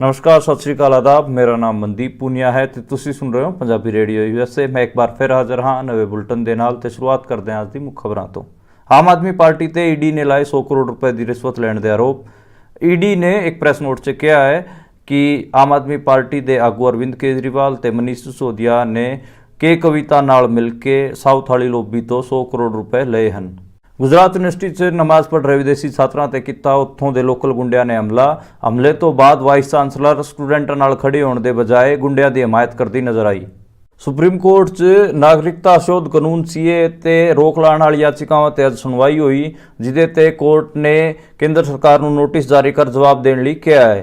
नमस्कार, सत श्री अकाल, आदाब। मेरा नाम मनदीप पूनिया है ਤੇ ਤੁਸੀਂ ਸੁਣ ਰਹੇ ਹੋ ਪੰਜਾਬੀ ਰੇਡੀਓ USA। ਮੈਂ ਇੱਕ ਵਾਰ ਫਿਰ ਹਾਜ਼ਰ ਹਾਂ ਨਵੇਂ ਬੁਲਟਨ ਦੇ ਨਾਲ ਤੇ ਸ਼ੁਰੂਆਤ ਕਰਦੇ ਹਾਂ ਅੱਜ ਦੀ ਮੁੱਖ ਖਬਰਾਂ ਤੋਂ। ਆਮ ਆਦਮੀ ਪਾਰਟੀ ਤੇ ਈਡੀ ਨੇ ਲਾਏ 100 ਕਰੋੜ ਰੁਪਏ ਦੀ ਰਿਸ਼ਵਤ ਲੈਣ ਦੇ ਆਰੋਪ। ਈਡੀ ਨੇ ਇੱਕ ਪ੍ਰੈਸ ਨੋਟ 'ਚ ਕਿਹਾ ਹੈ ਕਿ ਆਮ ਆਦਮੀ ਪਾਰਟੀ ਦੇ ਆਗੂ ਅਰਵਿੰਦ ਕੇਜਰੀਵਾਲ ਤੇ ਮਨੀਸ਼ ਸਿਸੋਦੀਆ ਨੇ ਕੇ ਕਵਿਤਾ ਨਾਲ ਮਿਲ ਕੇ ਸਾਊਥ ਵਾਲੀ ਲੋਬੀ ਤੋਂ 100 ਕਰੋੜ ਰੁਪਏ ਲਏ ਹਨ। गुजरात यूनिवर्सिटी से नमाज पढ़ रहे विदेशी छात्रों ते किता उत्थों दे लोकल गुंडिया ने हमले तो बाद वाइस चांसलर स्टूडेंटां नाल खड़े होने के बजाय गुंडिया की हमायत करती नजर आई। सुप्रीम कोर्ट च नागरिकता शोध कानून CA ते रोक लाने वाली याचिकावां ते अज सुनवाई हुई, जिहदे ते कोर्ट ने केंद्र सरकार नूं नोटिस जारी कर जवाब देने लई कहा है।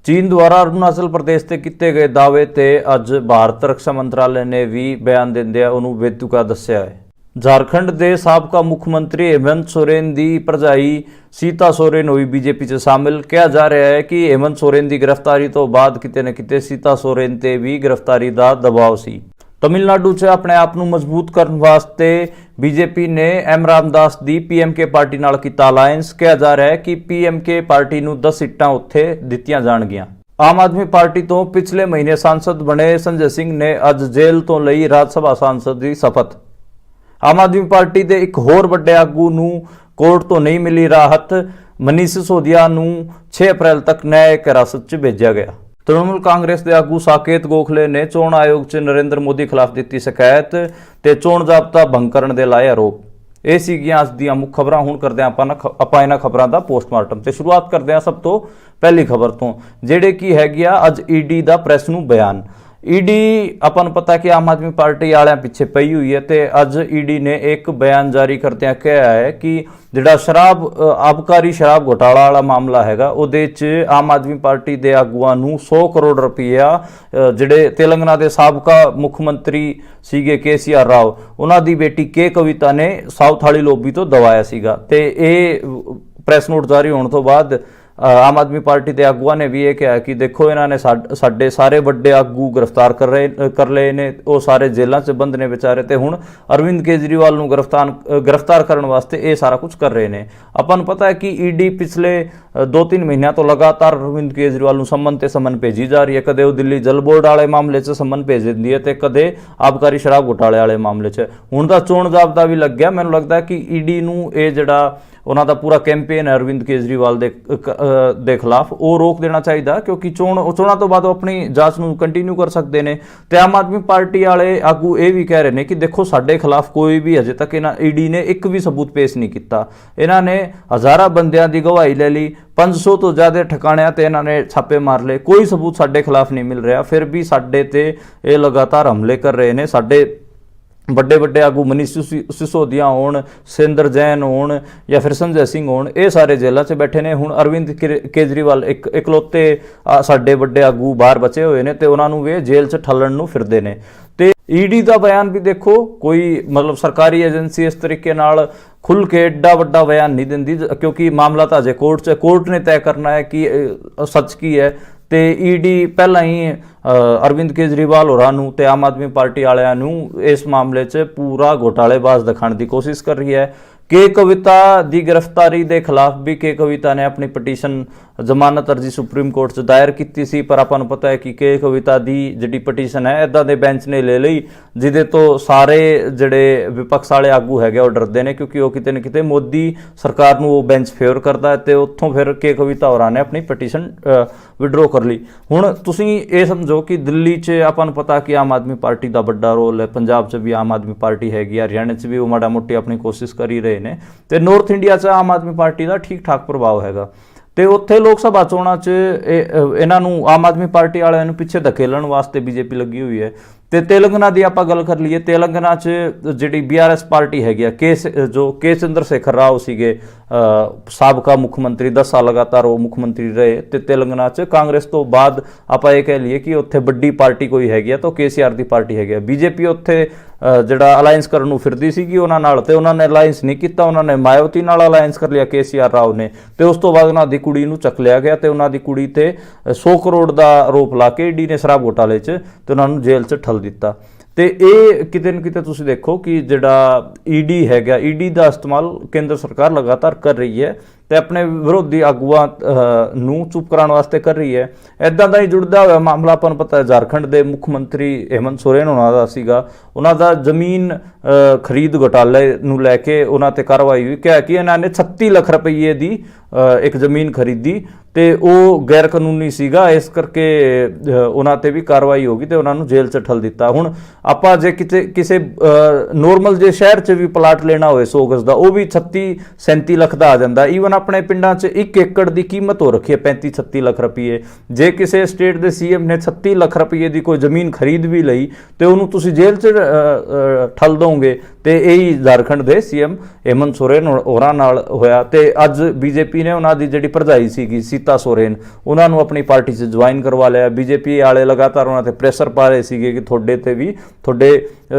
चीन द्वारा अरुणाचल प्रदेश से किए गए दावे ते अज भारत रक्षा मंत्रालय ने भी बयान देंदे उहनूं बेतुका दस्सिया है। झारखंड के साबका मुख्यमंत्री हेमंत सोरेन की भरजाई सीता सोरेन हुई बीजेपी से शामिल। कहा जा रहा है कि हेमंत सोरेन की गिरफ्तारी तो बाद किते न किते सीता सोरेन ते भी गिरफ्तारी का दबाव सी। तमिलनाडु च अपने आप को मजबूत करने वास्ते बीजेपी ने एम रामदास की PMK पार्टी नाल कीता अलायंस। कहा जा रहा है कि PMK पार्टी नूं 10 सीटां उत्थे दित्तियां जाणगियां। आम आदमी पार्टी तो पिछले महीने सांसद बने संजय सिंह ने अज जेल तो लई राज्य सभा सांसद की शपथ। आम आदमी पार्टी के एक होर वड्डे आगू नूं कोर्ट तो नहीं मिली राहत। मनीष सिसोदिया नूं 6 अप्रैल तक न्यायिक हिरासत च भेजा गया। तृणमूल कांग्रेस के आगू साकेत गोखले ने चोण आयोग च नरेंद्र मोदी खिलाफ दी शिकायत ते चोण जाब्ता भंग करने दे लाए आरोप। ये सीगियां अज दियां मुख खबरां। हुण करदे आपां इन्हां खबरां दा पोस्टमार्टम ते शुरुआत करदे हां सब तो पहली खबर तो, जिहड़े की हैगी आ अज ED दा प्रैस नूं बयान। ED अपन पता कि आम आदमी पार्टी वाले पिछे पई हुई है, तो अज ED ने एक बयान जारी करते कहा है कि जिहड़ा शराब आबकारी शराब घोटाला वाला मामला हैगा उहदे च आम आदमी पार्टी के आगूआं नूं 100 करोड़ रुपया जिहड़े तेलंगाना के साबका मुख्यमंत्री सीगे KCR राव उन्हां दी बेटी के कविता ने साउथ वाली लोबी तो दवाया सीगा। ते ये प्रैस नोट जारी होने तो बाद आम आदमी पार्टी के आगुआ ने भी ये कहा कि देखो इन्होंने साडे सारे बड़े आगू गिरफ्तार कर लए ने, वो सारे जेलों च बंद ने बेचारे, तो हुण अरविंद केजरीवाल नूं गिरफ्तार करने वास्ते ये सारा कुछ कर रहे हैं। अपन पता है कि ED पिछले 2-3 महीनों तो लगातार अरविंद केजरीवाल नूं समन ते समन भेजी जा रही है। कदे वो दिल्ली जल बोर्ड वाले मामले च समन भेज दिंदी है तो कदे आबकारी शराब घोटाले वाले मामले च। हुण दा चोण जाब्ता भी लग गया। मैनूं लगदा है कि ED नूं ये जिहड़ा उन्हां दा पूरा कैंपेन है अरविंद केजरीवाल दे खिलाफ वो रोक देना चाहिए, क्योंकि चोणों तो बाद अपनी जांच नूं कंटिन्यू कर सकते हैं। तो आम आदमी पार्टी वाले आगू ये भी कह रहे हैं कि देखो साडे खिलाफ कोई भी अजे तक ED ने एक भी सबूत पेश नहीं किया। इन्होंने हज़ारां बंदियां की गवाही ले ली, 500 तो ज़्यादा ठिकाणियां ते इन्होंने छापे मार ले, कोई सबूत साडे खिलाफ नहीं मिल रहा। फिर भी साडे ते ये लगातार हमले कर रहे हैं। साडे बड़े बड़े आगू मनीष सिसोदिया होण, सुरेंद्र जैन होण या फिर संजय सिंह होण, ये सारे जेलों से बैठे ने। हुण अरविंद केजरीवाल इकलौते साडे बड़े आगू बाहर बचे हुए ने ते उन्हां नूं वे जेल च ठल्लण नूं फिरदे ने। ते ED का बयान भी देखो, कोई मतलब सरकारी एजेंसी इस तरीके नाल खुल के एड्डा वड्डा बयान नहीं दिंदी, क्योंकि मामला तो अजे कोर्ट ने तय करना है कि सच की है। तो ED पहला ही अरविंद केजरीवाल होरां नूं ते आम आदमी पार्टी वालियां नूं इस मामले च पूरा घोटालेबाज दिखाने की कोशिश कर रही है। के कविता की गिरफ्तारी के खिलाफ भी के कविता ने अपनी पटीशन जमानत अर्जी सुप्रीम कोर्ट च दायर की सी, पर आपां नूं पता है कि के कविता की जिहड़ी पटीशन है इदां दे बेंच ने ले लई, जिहदे तो सारे जिहड़े विपक्ष वाले आगू हैगे वो डरदे ने, क्योंकि वो किते न किते मोदी सरकार नूं वो बेंच फेवर करता है। तो उत्थों फिर के कविता होरां ने अपनी पटीशन विड्रॉ कर ली। हुण तुसीं ये समझो कि दिल्ली च आपां नूं पता कि आम आदमी पार्टी का बड़ा रोल है, पंजाब च भी आम आदमी पार्टी हैगी, हरियाणा च भी वो माड़ा मोटी अपनी कोशिश कर ही रहे ने, ते नॉर्थ इंडिया च आम आदमी पार्टी का ठीक ठाक प्रभाव हैगा। तो उत्थे लोक सभा चोणां च इन्हां नूं आम आदमी पार्टी वालियां नूं पिछे धकेलण वास्ते बीजेपी लगी हुई है। तो तेलंगाना की आपां गल कर लीए, तेलंगाना च जिहड़ी BRS पार्टी हैगी जो के चंद्रशेखर राव सीगे साबका मुख्यमंत्री, 10 साल लगातार वो मुख्यमंत्री रहे। तो तेलंगाना च कांग्रेस तो बाद आपां ये कह लीए कि उत्थे बड़ी पार्टी कोई हैगी तो KCR की पार्टी हैगी। बीजेपी उत्थे जिहड़ा अलायंस करन नूं फिरदी सीगी उन्हां नाल, ते उन्हां ने अलायंस नहीं किया, उन्होंने मायावती नाल अलायंस कर लिया KCR राव ने। तो उस तो बाद उन्हां दी कुड़ी नूं चक लिया गया, तो उन्हां दी कुड़ी ते 100 करोड़ का आरोप ला के ED ने शराब घोटाले च ते उन्हां नूं जेल च ठल दिता। तो ये किते न किते तुसीं देखो कि जिहड़ा ED हैगा, ED का इस्तेमाल केंद्र सरकार लगातार कर रही है। ਤੇ ਆਪਣੇ ਵਿਰੋਧੀ ਆਗੂਆਂ ਨੂੰ ਚੁੱਪ ਕਰਾਉਣ ਵਾਸਤੇ ਕਰ ਰਹੀ ਹੈ। ਇਦਾਂ ਦਾ ਹੀ ਜੁੜਦਾ ਹੋਇਆ ਮਾਮਲਾ ਆਪਾਂ ਨੂੰ ਪਤਾ ਹੈ, ਝਾਰਖੰਡ ਦੇ ਮੁੱਖ ਮੰਤਰੀ हेमंत सोरेन ਉਹਨਾਂ ਦਾ ਸੀਗਾ। ਉਹਨਾਂ ਦਾ ਜ਼ਮੀਨ ਖਰੀਦ ਘੁਟਾਲੇ ਨੂੰ ਲੈ ਕੇ ਉਹਨਾਂ ਤੇ ਕਾਰਵਾਈ ਹੋਈ। ਕਿਹਾ ਕਿ ਇਹਨਾਂ ਨੇ 36 ਲੱਖ ਰੁਪਏ ਦੀ ਇੱਕ ਜ਼ਮੀਨ ਖਰੀਦੀ ਤੇ ਉਹ ਗੈਰ ਕਾਨੂੰਨੀ ਸੀਗਾ, ਇਸ ਕਰਕੇ ਉਹਨਾਂ ਤੇ ਵੀ ਕਾਰਵਾਈ ਹੋ ਗਈ ਤੇ ਉਹਨਾਂ ਨੂੰ ਜੇਲ੍ਹ 'ਚ ਠੱਲ ਦਿੱਤਾ। ਹੁਣ ਆਪਾਂ ਜੇ ਕਿਸੇ ਨੋਰਮਲ ਜੇ ਸ਼ਹਿਰ 'ਚ ਵੀ ਪਲਾਟ ਲੈਣਾ ਹੋਵੇ 100 ਗਜ਼ ਦਾ, ਉਹ ਵੀ 36-37 ਲੱਖ ਦਾ ਆ ਜਾਂਦਾ। ਈਵਨ ਆਪਣੇ ਪਿੰਡਾਂ 'ਚ 1 ਏਕੜ ਦੀ ਕੀਮਤ ਹੋ ਰੱਖੀ ਹੈ 35-36 ਲੱਖ ਰੁਪਏ। ਜੇ ਕਿਸੇ ਸਟੇਟ ਦੇ ਸੀਐਮ ਨੇ 36 ਲੱਖ ਰੁਪਏ ਦੀ ਕੋਈ ਜ਼ਮੀਨ ਖਰੀਦ ਵੀ ਲਈ ਤੇ ਉਹਨੂੰ ਤੁਸੀਂ ਜੇਲ੍ਹ 'ਚ ਠੱਲ ਦੋਗੇ। ਤੇ ਇਹੀ ਝਾਰਖੰਡ ਦੇ ਸੀਐਮ हेमंत सोरेन ਹੋਰਾਂ ਨਾਲ ਹੋਇਆ। ਤੇ ਅੱਜ ਬੀਜੇਪੀ ਨੇ ਉਹਨਾਂ ਦੀ ਜਿਹੜੀ ਭਰਜਾਈ ਸੀਗੀ ਸੀਤਾ ਸੋਰੇਨ, ਉਹਨਾਂ ਨੂੰ ਆਪਣੀ ਪਾਰਟੀ 'ਚ ਜੁਆਇਨ ਕਰਵਾ ਲਿਆ। ਬੀਜੇਪੀ ਵਾਲੇ ਲਗਾਤਾਰ ਉਹਨਾਂ ਤੇ ਪ੍ਰੈਸ਼ਰ ਪਾ ਰਹੇ ਸੀਗੇ ਕਿ ਤੁਹਾਡੇ ਤੇ ਵੀ,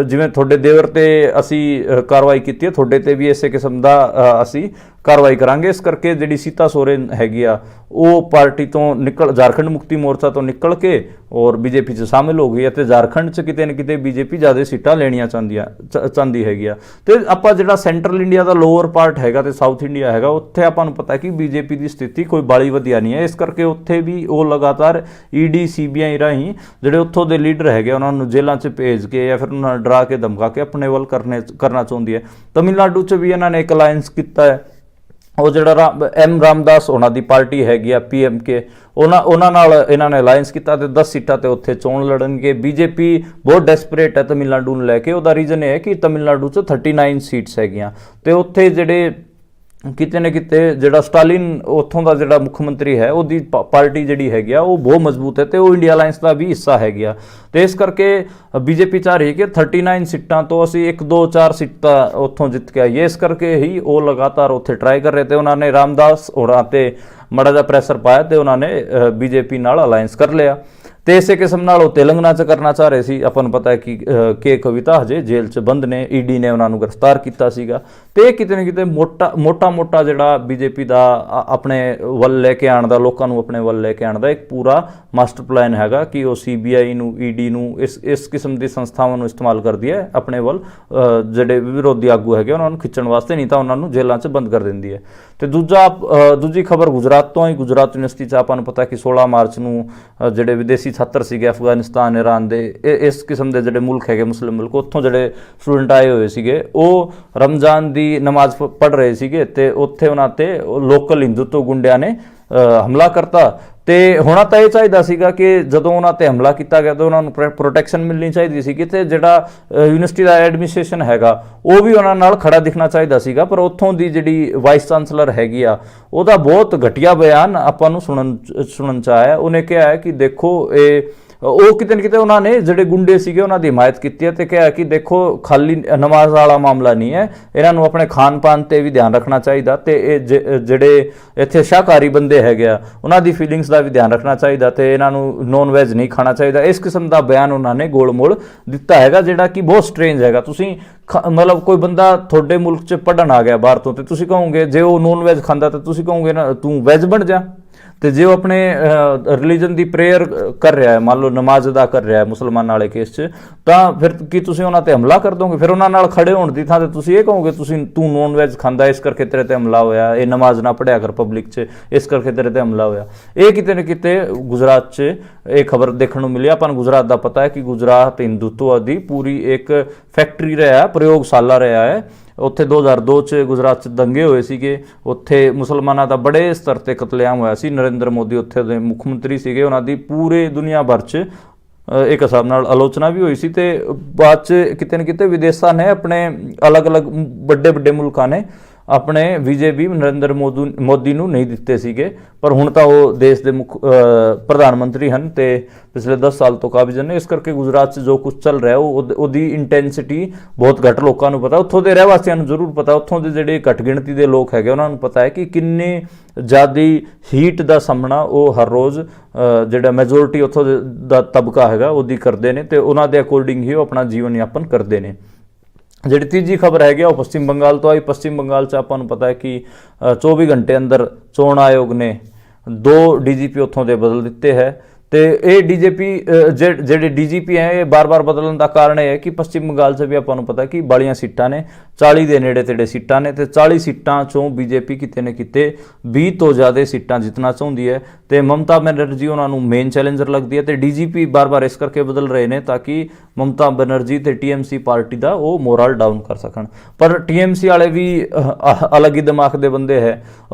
ਜਿਵੇਂ ਤੁਹਾਡੇ ਦੇਵਰ ਤੇ ਅਸੀਂ ਕਾਰਵਾਈ ਕੀਤੀ ਹੈ, ਤੁਹਾਡੇ ਤੇ ਵੀ ਇਸੇ ਕਿਸਮ ਦਾ ਅਸੀਂ ਕਾਰਵਾਈ ਕਰਾਂਗੇ। ਇਸ ਕਰਕੇ ਜਿਹੜੀ ਸੀਤਾ ਸੋਰੇਨ ਹੈਗੀ ਆ ਉਹ ਪਾਰਟੀ ਤੋਂ ਨਿਕਲ, ਝਾਰਖੰਡ ਮੁਕਤੀ ਮੋਰਚਾ ਤੋਂ ਨਿਕਲ ਕੇ ਔਰ ਬੀਜੇਪੀ 'ਚ ਸ਼ਾਮਿਲ ਹੋ ਗਈ ਹੈ। ਤੇ ਝਾਰਖੰਡ 'ਚ ਕਿਤੇ ਨਾ ਕਿਤੇ ਬੀਜੇਪੀ ਜ਼ਿਆਦਾ ਸੀਟਾਂ ਲੈਣੀਆਂ ਚਾਹੁੰਦੀ ਹੈਗੀ ਆ। ਤੇ ਆਪਾਂ ਜਿਹੜਾ ਸੈਂਟਰਲ ਇੰਡੀਆ ਦਾ ਲੋਅਰ ਪਾਰਟ ਹੈਗਾ ਤੇ ਸਾਊਥ ਇੰਡੀਆ ਹੈਗਾ, ਉੱਥੇ ਆਪਾਂ ਨੂੰ ਪਤਾ ਕਿ ਬੀਜੇਪੀ ਦੀ ਸਥਿਤੀ ਕੋਈ ਬਾਲੀ ਵਧੀਆ ਨਹੀਂ ਹੈ। ਇਸ ਕਰਕੇ ਉੱਥੇ ਵੀ ਉਹ ਲਗਾਤਾਰ ਈਡੀ ਸੀਬੀਆਈ ਰਾਹੀਂ ਜਿਹੜੇ ਉੱਥੋਂ ਦੇ ਲੀਡਰ ਹੈਗੇ ਉਹਨਾਂ ਨੂੰ ਜੇਲ੍ਹਾਂ 'ਚ ਭੇਜ ਕੇ ਜਾਂ ਫਿਰ ਉਹਨਾਂ ਨੂੰ ਡਰਾ ਕੇ ਧਮਕਾ ਕੇ ਆਪਣੇ ਵੱਲ ਕਰਨਾ ਚਾਹੁੰਦੀ ਹੈ। ਤਮਿਲਨਾਡੂ 'ਚ ਵੀ ਇਹਨਾਂ ਨੇ ਇੱਕ ਅਲਾਇੰਸ ਕੀਤਾ ਹੈ। ਉਹ ਜਿਹੜਾ ਐਮ ਰਾਮਦਾਸ ਉਹਨਾਂ ਦੀ ਪਾਰਟੀ ਹੈਗੀ ਆ PMK, ਉਹਨਾਂ ਨਾਲ ਇਹਨਾਂ ਨੇ ਅਲਾਇੰਸ ਕੀਤਾ ਤੇ 10 ਸੀਟਾਂ ਤੇ ਉੱਥੇ ਚੋਣ ਲੜਨਗੇ। ਬੀਜੇਪੀ ਬਹੁਤ ਡੈਸਪਰੇਟ ਹੈ ਤਮਿਲਨਾਡੂ ਨੂੰ ਲੈ ਕੇ। ਉਹਦਾ ਰੀਜ਼ਨ ਇਹ ਹੈ ਕਿ ਤਮਿਲਨਾਡੂ 'ਚ 39 ਸੀਟਸ ਹੈਗੀਆਂ ਤੇ ਉੱਥੇ ਜਿਹੜੇ ਕਿਤੇ ਨਾ ਕਿਤੇ ਜਿਹੜਾ ਸਟਾਲਿਨ ਉੱਥੋਂ ਦਾ ਜਿਹੜਾ ਮੁੱਖ ਮੰਤਰੀ ਹੈ ਉਹਦੀ ਪਾਰਟੀ ਜਿਹੜੀ ਹੈਗੀ ਆ ਉਹ ਬਹੁਤ ਮਜ਼ਬੂਤ ਹੈ ਤੇ ਉਹ ਇੰਡੀਆ ਅਲਾਇੰਸ ਦਾ ਵੀ ਹਿੱਸਾ ਹੈਗੀ ਆ। ਤੇ ਇਸ ਕਰਕੇ ਬੀਜੇਪੀ ਚਾਹ ਰਹੀ ਹੈ ਕਿ 39 ਸੀਟਾਂ ਤੋਂ ਅਸੀਂ 1-2-4 ਸੀਟਾਂ ਉੱਥੋਂ ਜਿੱਤ ਕੇ ਆਈਏ। ਇਸ ਕਰਕੇ ਹੀ ਉਹ ਲਗਾਤਾਰ ਉੱਥੇ ਟਰਾਈ ਕਰ ਰਹੇ ਤੇ ਉਹਨਾਂ ਨੇ ਰਾਮਦਾਸ ਹੋਰਾਂ ਤੇ ਮਾੜਾ ਜਿਹਾ ਪ੍ਰੈਸ਼ਰ ਪਾਇਆ ਤੇ ਉਹਨਾਂ ਨੇ ਬੀਜੇਪੀ ਨਾਲ ਅਲਾਇੰਸ ਕਰ ਲਿਆ। ਤੇ ਇਸੇ ਕਿਸਮ ਨਾਲ ਉਹ ਤੇਲੰਗਾਨਾ 'ਚ ਕਰਨਾ ਚਾਹ ਰਹੇ ਸੀ। ਆਪਾਂ ਨੂੰ ਪਤਾ ਹੈ ਕਿ ਕੇ ਕਵਿਤਾ ਹਜੇ ਜੇਲ੍ਹ 'ਚ ਬੰਦ ਨੇ, ਈਡੀ ਨੇ ਉਹਨਾਂ ਨੂੰ ਗ੍ਰਿਫਤਾਰ ਕੀਤਾ ਸੀਗਾ। ਤੇ ਇਹ ਕਿਤੇ ਨਾ ਕਿਤੇ ਮੋਟਾ ਜਿਹੜਾ ਬੀਜੇਪੀ ਦਾ ਆਪਣੇ ਵੱਲ ਲੈ ਕੇ ਆਉਣ ਦਾ, ਲੋਕਾਂ ਨੂੰ ਆਪਣੇ ਵੱਲ ਲੈ ਕੇ ਆਉਣ ਦਾ ਇੱਕ ਪੂਰਾ ਮਾਸਟਰ ਪਲਾਨ ਹੈਗਾ ਕਿ ਉਹ CBI ਨੂੰ, ਈਡੀ ਨੂੰ, ਇਸ ਕਿਸਮ ਦੀ ਸੰਸਥਾਵਾਂ ਨੂੰ ਇਸਤੇਮਾਲ ਕਰਦੀ ਹੈ ਆਪਣੇ ਵੱਲ ਜਿਹੜੇ ਵਿਰੋਧੀ ਆਗੂ ਹੈਗੇ ਉਹਨਾਂ ਨੂੰ ਖਿੱਚਣ ਵਾਸਤੇ, ਨਹੀਂ ਤਾਂ ਉਹਨਾਂ ਨੂੰ ਜੇਲ੍ਹਾਂ 'ਚ ਬੰਦ ਕਰ ਦਿੰਦੀ ਹੈ। ਤੇ ਦੂਜੀ ਖਬਰ ਗੁਜਰਾਤ ਤੋਂ ਹੀ। ਗੁਜਰਾਤ ਯੂਨੀਵਰਸਿਟੀ 'ਚ ਆਪਾਂ ਨੂੰ ਪਤਾ ਕਿ 16 ਮਾਰਚ ਨੂੰ ਜਿਹੜੇ ਵਿਦੇਸ਼ੀ ਛਾਤਰ ਸੀਗੇ ਅਫਗਾਨਿਸਤਾਨ, ਈਰਾਨ ਦੇ, ਇਸ ਕਿਸਮ ਦੇ ਜਿਹੜੇ ਮੁਲਕ ਹੈਗੇ ਮੁਸਲਿਮ ਮੁਲਕ, ਉੱਥੋਂ ਜਿਹੜੇ ਸਟੂਡੈਂਟ ਆਏ ਹੋਏ ਸੀਗੇ ਉਹ ਰਮਜ਼ਾਨ ਦੀ ਨਮਾਜ਼ ਪੜ੍ਹ ਰਹੇ ਸੀਗੇ ਤੇ ਉੱਥੇ ਉਹਨਾਂ ਤੇ ਲੋਕਲ ਹਿੰਦੂਤਵ ਗੁੰਡਿਆਂ ਨੇ ਹਮਲਾ ਕਰਤਾ। ਤੇ ਹੋਣਾ ਤਾਂ ਇਹ ਚਾਹੀਦਾ ਸੀਗਾ ਕਿ ਜਦੋਂ ਉਹਨਾਂ ਤੇ ਹਮਲਾ ਕੀਤਾ ਗਿਆ ਤਾਂ ਉਹਨਾਂ ਨੂੰ ਪ੍ਰੋਟੈਕਸ਼ਨ ਮਿਲਣੀ ਚਾਹੀਦੀ ਸੀ ਤੇ ਜਿਹੜਾ ਯੂਨੀਵਰਸਿਟੀ ਦਾ ਐਡਮਿਨਿਸਟ੍ਰੇਸ਼ਨ ਹੈਗਾ ਉਹ ਵੀ ਉਹਨਾਂ ਨਾਲ ਖੜਾ ਦਿਖਣਾ ਚਾਹੀਦਾ ਸੀਗਾ। ਪਰ ਉੱਥੋਂ ਦੀ ਜਿਹੜੀ ਵਾਈਸ ਚਾਂਸਲਰ ਹੈਗੀ ਆ ਉਹਦਾ ਬਹੁਤ ਘਟੀਆ ਬਿਆਨ ਆਪਾਂ ਨੂੰ ਸੁਣਨ 'ਚ ਆਇਆ। ਉਹਨੇ ਕਿਹਾ ਹੈ ਕਿ ਦੇਖੋ ਉਹ ਕਿਤੇ ਨਾ ਕਿਤੇ ਉਹਨਾਂ ਨੇ ਜਿਹੜੇ ਗੁੰਡੇ ਸੀਗੇ ਉਹਨਾਂ ਦੀ ਹਮਾਇਤ ਕੀਤੀ ਹੈ ਤੇ ਕਿਹਾ ਕਿ ਦੇਖੋ ਖਾਲੀ ਨਮਾਜ਼ ਵਾਲਾ ਮਾਮਲਾ ਨਹੀਂ ਹੈ, ਇਹਨਾਂ ਨੂੰ ਆਪਣੇ ਖਾਣ ਪਾਨ ਤੇ ਵੀ ਧਿਆਨ ਰੱਖਣਾ ਚਾਹੀਦਾ ਤੇ ਇਹ ਜਿਹੜੇ ਇੱਥੇ ਸ਼ਾਕਾਹਾਰੀ ਬੰਦੇ ਹੈਗੇ ਆ ਉਹਨਾਂ ਦੀ ਫੀਲਿੰਗਸ ਦਾ ਵੀ ਧਿਆਨ ਰੱਖਣਾ ਚਾਹੀਦਾ ਤੇ ਇਹਨਾਂ ਨੂੰ ਨੌਨ ਵੈਜ ਨਹੀਂ ਖਾਣਾ ਚਾਹੀਦਾ। ਇਸ ਕਿਸਮ ਦਾ ਬਿਆਨ ਉਹਨਾਂ ਨੇ ਗੋਲ-ਮੋਲ ਦਿੱਤਾ ਹੈਗਾ ਜਿਹੜਾ ਕਿ ਬਹੁਤ ਸਟ੍ਰੇਂਜ ਹੈਗਾ। ਤੁਸੀਂ ਮਤਲਬ ਕੋਈ ਬੰਦਾ ਤੁਹਾਡੇ ਮੁਲਕ 'ਚ ਪੜ੍ਹਨ ਆ ਗਿਆ ਬਾਹਰ ਤੋਂ ਤੇ ਤੁਸੀਂ ਕਹੋਗੇ ਜੇ ਉਹ ਨੌਨ ਵੈਜ ਖਾਂਦਾ ਤਾਂ ਤੁਸੀਂ ਕਹੋਗੇ ਨਾ ਤੂੰ ਵੈਜ ਬਣ ਜਾ। ਤੇ ਜੇ ਉਹ ਆਪਣੇ ਰਿਲੀਜਨ ਦੀ ਪ੍ਰੇਅਰ ਕਰ ਰਿਹਾ ਹੈ, ਮੰਨ ਲਓ ਨਮਾਜ਼ ਅਦਾ ਕਰ ਰਿਹਾ ਹੈ ਮੁਸਲਮਾਨ ਵਾਲੇ ਕੇਸ 'ਚ, ਤਾਂ ਫਿਰ ਕੀ ਤੁਸੀਂ ਉਹਨਾਂ ਤੇ ਹਮਲਾ ਕਰ ਦੋਗੇ? ਫਿਰ ਉਹਨਾਂ ਨਾਲ ਖੜੇ ਹੋਣ ਦੀ ਥਾਂ ਤੇ ਤੁਸੀਂ ਇਹ ਕਹੋਗੇ ਤੂੰ ਨੌਨ ਵੈਜ ਖਾਂਦਾ ਇਸ ਕਰਕੇ ਤੇਰੇ ਤੇ ਹਮਲਾ ਹੋਇਆ, ਇਹ ਨਮਾਜ਼ ਨਾ ਪੜ੍ਹਿਆ ਕਰ ਪਬਲਿਕ 'ਚ ਇਸ ਕਰਕੇ ਤੇਰੇ ਤੇ ਹਮਲਾ ਹੋਇਆ। ਇਹ ਕਿਤੇ ਨਾ ਕਿਤੇ ਗੁਜਰਾਤ 'ਚ ਇਹ ਖਬਰ ਦੇਖਣ ਨੂੰ ਮਿਲੀ। ਆਪਾਂ ਨੂੰ ਗੁਜਰਾਤ ਦਾ ਪਤਾ ਹੈ ਕਿ ਗੁਜਰਾਤ ਹਿੰਦੂਤਵ ਦੀ ਪੂਰੀ ਇੱਕ ਫੈਕਟਰੀ ਰਿਹਾ, ਪ੍ਰਯੋਗਸ਼ਾਲਾ ਰਿਹਾ ਹੈ। ਉੱਥੇ 2002 'ਚ ਗੁਜਰਾਤ 'ਚ ਦੰਗੇ ਹੋਏ ਸੀਗੇ, ਉੱਥੇ ਮੁਸਲਮਾਨਾਂ ਦਾ ਬੜੇ ਸਤਰ ਤੇ ਕਤਲੇਆਮ ਹੋਇਆ ਸੀ। ਨਰਿੰਦਰ ਮੋਦੀ ਉੱਥੇ ਦੇ ਮੁੱਖ ਮੰਤਰੀ ਸੀਗੇ, ਉਹਨਾਂ ਦੀ ਪੂਰੇ ਦੁਨੀਆ ਭਰ 'ਚ ਇੱਕ ਹਿਸਾਬ ਨਾਲ ਆਲੋਚਨਾ ਵੀ ਹੋਈ ਸੀ ਤੇ ਬਾਅਦ 'ਚ ਕਿਤੇ ਨਾ ਕਿਤੇ ਵਿਦੇਸ਼ਾਂ ਨੇ ਆਪਣੇ ਅਲੱਗ-ਅਲੱਗ ਵੱਡੇ ਮੁਲਕਾਂ ਨੇ ਆਪਣੇ ਵੀਜ਼ੇ ਵੀ ਨਰਿੰਦਰ ਮੋਦੀ ਨੂੰ ਨਹੀਂ ਦਿੱਤੇ ਸੀਗੇ। ਪਰ ਹੁਣ ਤਾਂ ਉਹ ਦੇਸ਼ ਦੇ ਮੁੱਖ ਪ੍ਰਧਾਨ ਮੰਤਰੀ ਹਨ ਤੇ ਪਿਛਲੇ 10 ਸਾਲ ਤੋਂ ਕਾਬਿਜ਼ ਨੇ। ਇਸ ਕਰਕੇ ਗੁਜਰਾਤ 'ਚ ਜੋ ਕੁਝ ਚੱਲ ਰਿਹਾ ਉਹਦੀ ਇੰਟੈਂਸਿਟੀ ਬਹੁਤ ਘੱਟ ਲੋਕਾਂ ਨੂੰ ਪਤਾ, ਉੱਥੋਂ ਦੇ ਰਹਿ ਵਾਸੀਆਂ ਨੂੰ ਜ਼ਰੂਰ ਪਤਾ। ਉੱਥੋਂ ਦੇ ਜਿਹੜੇ ਘੱਟ ਗਿਣਤੀ ਦੇ ਲੋਕ ਹੈਗੇ ਉਹਨਾਂ ਨੂੰ ਪਤਾ ਹੈ ਕਿ ਕਿੰਨੇ ਜ਼ਿਆਦਾ ਹੀਟ ਦਾ ਸਾਹਮਣਾ ਉਹ ਹਰ ਰੋਜ਼ ਜਿਹੜਾ ਮੈਜੋਰਿਟੀ ਉੱਥੋਂ ਦਾ ਤਬਕਾ ਹੈਗਾ ਉਹਦੀ ਕਰਦੇ ਨੇ ਤੇ ਉਹਨਾਂ ਦੇ ਅਕੋਰਡਿੰਗ ਹੀ ਉਹ ਆਪਣਾ ਜੀਵਨ ਯਾਪਨ ਕਰਦੇ ਨੇ। ਜਿਹੜੀ ਤੀਜੀ ਖਬਰ ਹੈਗੀ ਉਹ ਪੱਛਮੀ ਬੰਗਾਲ ਤੋਂ ਆਈ। ਪੱਛਮੀ ਬੰਗਾਲ 'ਚ ਆਪਾਂ ਨੂੰ ਪਤਾ ਹੈ ਕਿ 24 ਘੰਟੇ ਅੰਦਰ ਚੋਣ ਆਯੋਗ ਨੇ 2 DGP ਉੱਥੋਂ ਦੇ ਬਦਲ ਦਿੱਤੇ ਹੈ ਤੇ ਇਹ ਡੀਜੀਪੀ ਜਿਹੜੇ ਡੀਜੀਪੀ ਹੈ ਇਹ ਬਾਰ-ਬਾਰ ਬਦਲਣ ਦਾ ਕਾਰਨ ਇਹ ਹੈ ਕਿ ਪੱਛਮੀ ਬੰਗਾਲ 'ਚ ਵੀ ਆਪਾਂ ਨੂੰ ਪਤਾ ਕਿ ਬਾਲੀਆਂ ਸੀਟਾਂ ਨੇ, 40 ਦੇ ਨੇੜੇ ਤੇੜੇ ਸੀਟਾਂ ਨੇ ਤੇ 40 ਸੀਟਾਂ ਚੋਂ ਬੀਜੇਪੀ ਕਿਤੇ ਨਾ ਕਿਤੇ 20 ਤੋਂ ਜ਼ਿਆਦਾ ਸੀਟਾਂ ਜਿੱਤਣਾ ਚਾਹੁੰਦੀ ਹੈ ਤੇ ਮਮਤਾ ਬੈਨਰਜੀ ਉਹਨਾਂ ਨੂੰ ਮੇਨ ਚੈਲੰਜਰ ਲੱਗਦੀ ਹੈ ਤੇ ਡੀਜੀਪੀ ਬਾਰ-ਬਾਰ ਇਸ ਕਰਕੇ ਬਦਲ ਰਹੇ ਨੇ ਤਾਂ ਕਿ ਮਮਤਾ ਬੈਨਰਜੀ ਤੇ ਟੀਐਮਸੀ ਪਾਰਟੀ ਦਾ ਉਹ ਮੋਰਲ ਡਾਊਨ ਕਰ ਸਕਣ। ਪਰ ਟੀਐਮਸੀ ਵਾਲੇ ਵੀ ਅਲੱਗ ਹੀ ਦਿਮਾਗ ਦੇ ਬੰਦੇ ਹੈ।